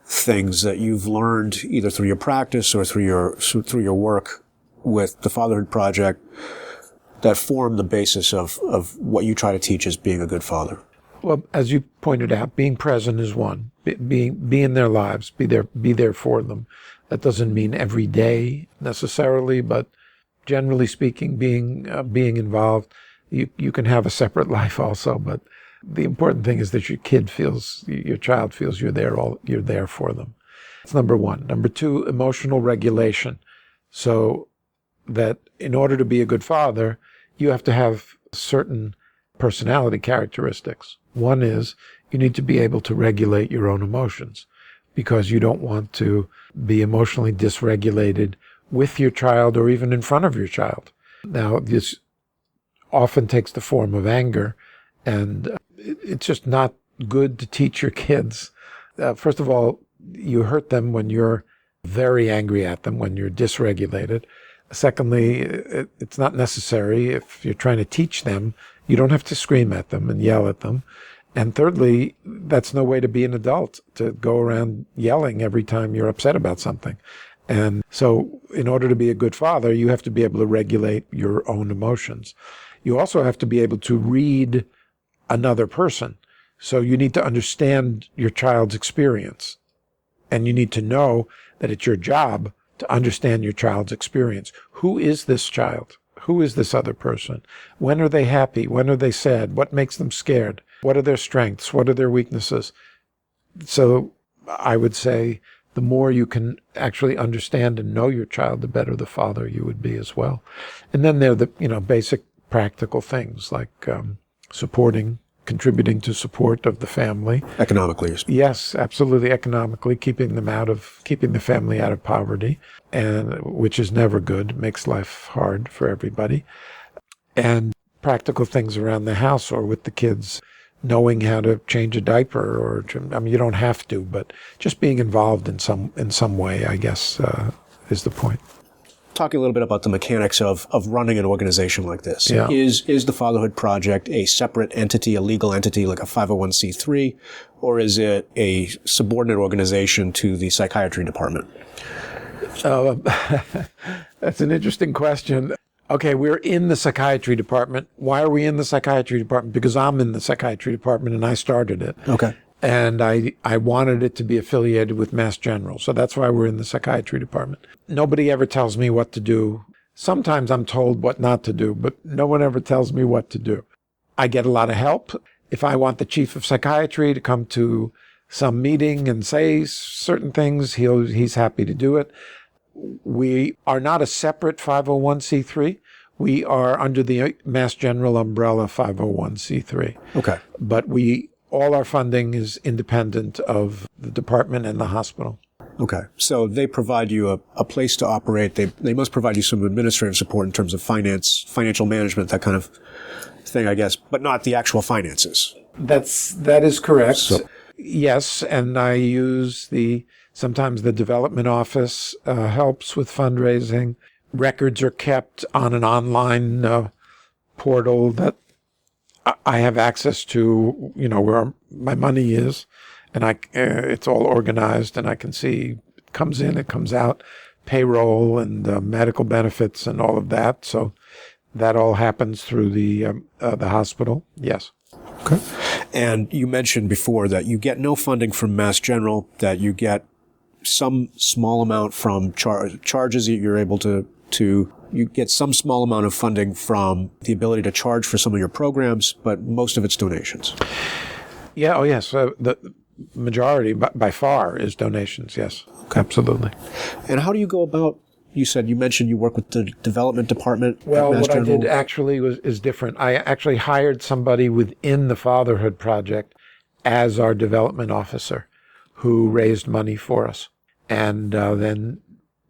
things that you've learned either through your practice or through your work with the Fatherhood Project that form the basis of what you try to teach as being a good father?
Well, as you pointed out, being present is one. Be in their lives, be there for them. That doesn't mean every day necessarily, but generally speaking, being involved. You can have a separate life also, but the important thing is that your child feels you're there for them. That's number one. Number two, emotional regulation. So that in order to be a good father, you have to have certain personality characteristics. One is you need to be able to regulate your own emotions, because you don't want to be emotionally dysregulated with your child or even in front of your child. Now, this often takes the form of anger, and it's just not good to teach your kids. First of all, you hurt them when you're very angry at them, when you're dysregulated. Secondly, it's not necessary. If you're trying to teach them, you don't have to scream at them and yell at them. And thirdly, that's no way to be an adult, to go around yelling every time you're upset about something. And so in order to be a good father, you have to be able to regulate your own emotions. You also have to be able to read another person. So you need to understand your child's experience. And you need to know that it's your job to understand your child's experience. Who is this child? Who is this other person? When are they happy? When are they sad? What makes them scared? What are their strengths? What are their weaknesses? So I would say the more you can actually understand and know your child, the better the father you would be as well. And then there are the basic practical things like contributing to support of the family.
Economically.
Yes, absolutely. Economically, keeping the family out of poverty, and which is never good. It makes life hard for everybody. And practical things around the house or with the kids, knowing how to change a diaper you don't have to, but just being involved in some way, I guess, is the point.
Talking a little bit about the mechanics of running an organization like this.
Yeah.
Is the Fatherhood Project a separate entity, a legal entity like a 501c3, or is it a subordinate organization to the Psychiatry Department?
That's an interesting question. Okay, we're in the Psychiatry Department. Why are we in the Psychiatry Department? Because I'm in the Psychiatry Department and I started it.
Okay.
And I wanted it to be affiliated with Mass General. So that's why we're in the Psychiatry Department. Nobody ever tells me what to do. Sometimes I'm told what not to do, but no one ever tells me what to do. I get a lot of help. If I want the chief of psychiatry to come to some meeting and say certain things, he's happy to do it. We are not a separate 501c3. We are under the Mass General umbrella 501c3.
Okay.
But all our funding is independent of the department and the hospital.
Okay. So they provide you a place to operate. They must provide you some administrative support in terms of financial management, that kind of thing, I guess, but not the actual finances.
That is correct. Yes, and I use sometimes the development office helps with fundraising. Records are kept on an online portal that I have access to, where my money is, and it's all organized, and I can see it comes in, it comes out, payroll and medical benefits and all of that. So that all happens through the hospital. Yes.
Okay. And you mentioned before that you get no funding from Mass General, that you get some small amount from charges that you're able to you get some small amount of funding from the ability to charge for some of your programs, but most of it's donations.
Yeah. Oh, yes. majority by far is donations. Yes, absolutely.
And how do you go about, you mentioned you work with the development department?
Well, what I did actually is different. I actually hired somebody within the Fatherhood Project as our development officer who raised money for us. And then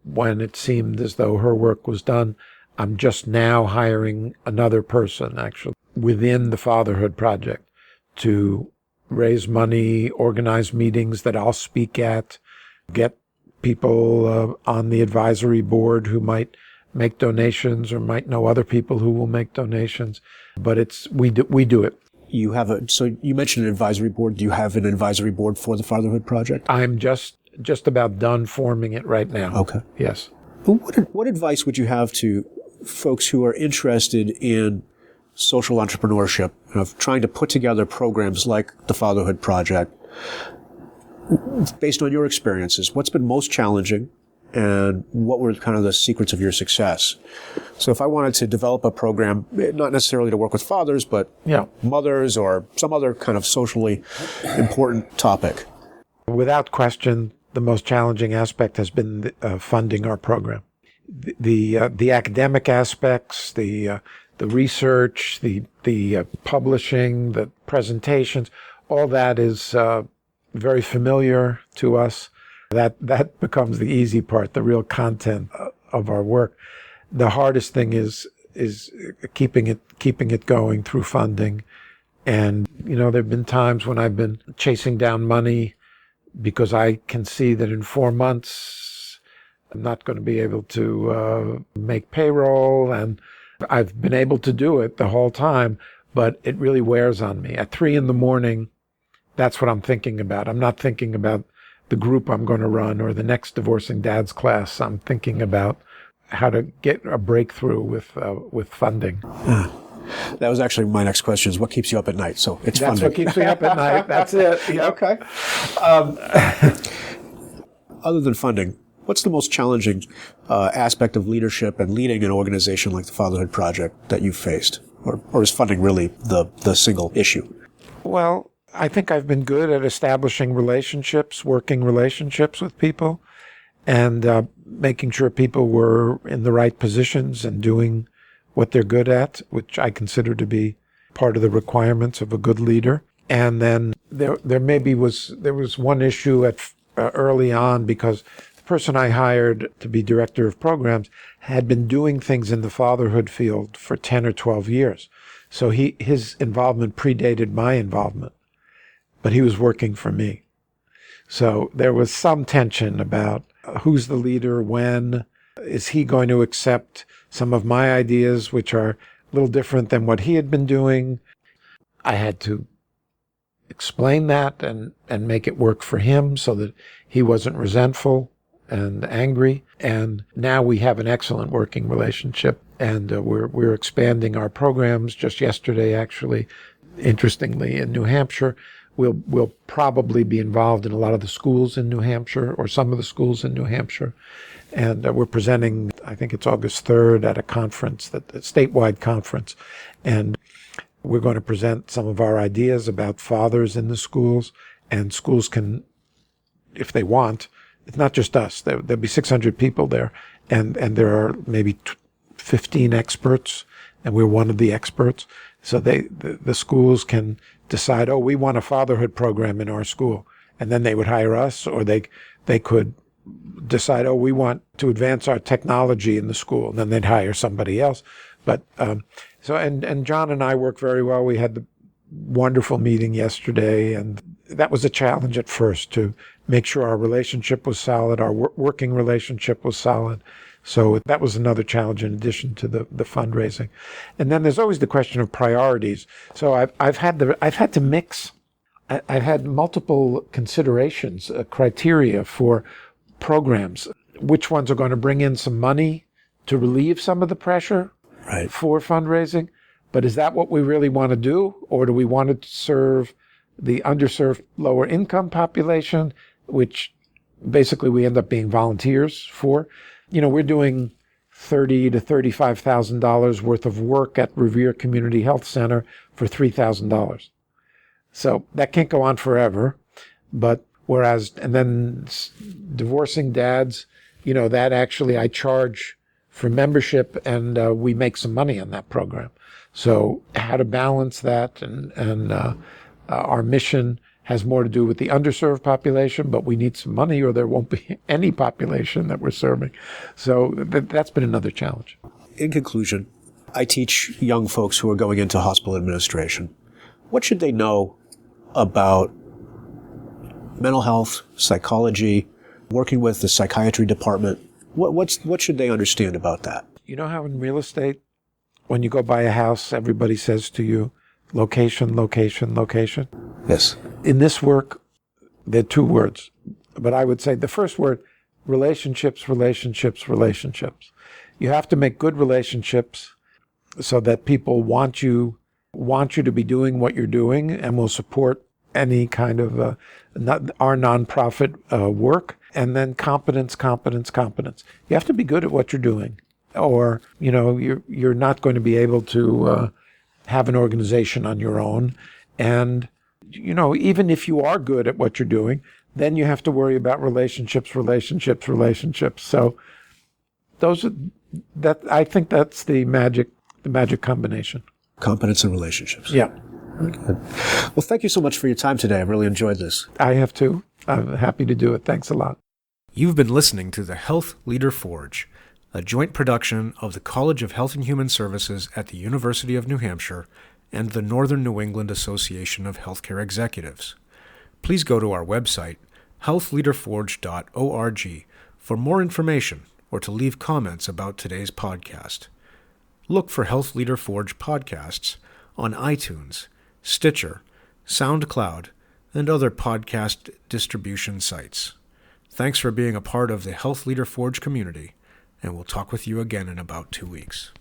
when it seemed as though her work was done, I'm just now hiring another person, actually, within the Fatherhood Project to raise money, organize meetings that I'll speak at, get people on the advisory board who might make donations or might know other people who will make donations. But we do it.
So you mentioned an advisory board. Do you have an advisory board for the Fatherhood Project?
I'm just about done forming it right now.
Okay.
Yes.
What advice would you have to folks who are interested in social entrepreneurship, of trying to put together programs like the Fatherhood Project? Based on your experiences, what's been most challenging and what were kind of the secrets of your success? So if I wanted to develop a program, not necessarily to work with fathers, but mothers or some other kind of socially important topic.
Without question, the most challenging aspect has been funding our program. The academic aspects, the research, the publishing, the presentations, all that is very familiar to us. That becomes the easy part, the real content of our work. The hardest thing is keeping it going through funding. And there have been times when I've been chasing down money because I can see that in 4 months I'm not going to be able to make payroll, and I've been able to do it the whole time, but it really wears on me. At 3 a.m, that's what I'm thinking about. I'm not thinking about the group I'm going to run or the next Divorcing Dads class. I'm thinking about how to get a breakthrough with funding.
That was actually my next question, is what keeps you up at night? So it's
That's
funding.
what keeps me up at night. That's it. Yep.
Okay. Other than funding, what's the most challenging aspect of leadership and leading an organization like the Fatherhood Project that you've faced? Or is funding really the single issue?
Well, I think I've been good at establishing relationships, working relationships with people, and making sure people were in the right positions and doing what they're good at, which I consider to be part of the requirements of a good leader. And then there was one issue at early on, because the person I hired to be director of programs had been doing things in the fatherhood field for 10 or 12 years. So his involvement predated my involvement, but he was working for me. So there was some tension about who's the leader, when, is he going to accept some of my ideas, which are a little different than what he had been doing. I had to explain that and make it work for him so that he wasn't resentful and angry. And now we have an excellent working relationship, and we're expanding our programs. Just yesterday, actually, interestingly, in New Hampshire, we'll probably be involved in a lot of the schools in New Hampshire, or some of the schools in New Hampshire. And we're presenting, I think it's August 3rd, at a conference, a statewide conference. And we're going to present some of our ideas about fathers in the schools. And schools can, if they want, it's not just us. There'll be 600 people there. And there are maybe 15 experts, and we're one of the experts. So the schools can decide, we want a fatherhood program in our school. And then they would hire us, or they could decide, we want to advance our technology in the school, and then they'd hire somebody else. But and John and I work very well. We had the wonderful meeting yesterday, and that was a challenge at first, to make sure our relationship was solid, our working relationship was solid. So that was another challenge in addition to the fundraising. And then there's always the question of priorities. So I've had to mix. I've had multiple considerations, criteria for programs. Which ones are going to bring in some money to relieve some of the pressure for fundraising? But is that what we really want to do? Or do we want to serve the underserved lower income population, which basically we end up being volunteers for? We're doing $30,000 to $35,000 worth of work at Revere Community Health Center for $3,000. So that can't go on forever. But whereas, and then divorcing dads, that actually I charge for membership, and we make some money on that program. So how to balance that, and our mission has more to do with the underserved population, but we need some money or there won't be any population that we're serving. So that's been another challenge.
In conclusion, I teach young folks who are going into hospital administration. What should they know about mental health, psychology, working with the psychiatry department? What should they understand about that?
You know how in real estate, when you go buy a house, everybody says to you, location, location, location?
Yes.
In this work, there are two words, but I would say the first word, relationships, relationships, relationships. You have to make good relationships so that people want you to be doing what you're doing and will support any kind of our nonprofit work. And then competence, competence, competence. You have to be good at what you're doing, or you're not going to be able to have an organization on your own. And even if you are good at what you're doing, then you have to worry about relationships, relationships, relationships. So I think that's the magic combination.
Competence and relationships.
Yeah.
Good. Well, thank you so much for your time today. I've really enjoyed this.
I have too. I'm happy to do it. Thanks a lot.
You've been listening to the Health Leader Forge, a joint production of the College of Health and Human Services at the University of New Hampshire and the Northern New England Association of Healthcare Executives. Please go to our website, healthleaderforge.org, for more information or to leave comments about today's podcast. Look for Health Leader Forge podcasts on iTunes, Stitcher, SoundCloud, and other podcast distribution sites. Thanks for being a part of the Health Leader Forge community, and we'll talk with you again in about 2 weeks.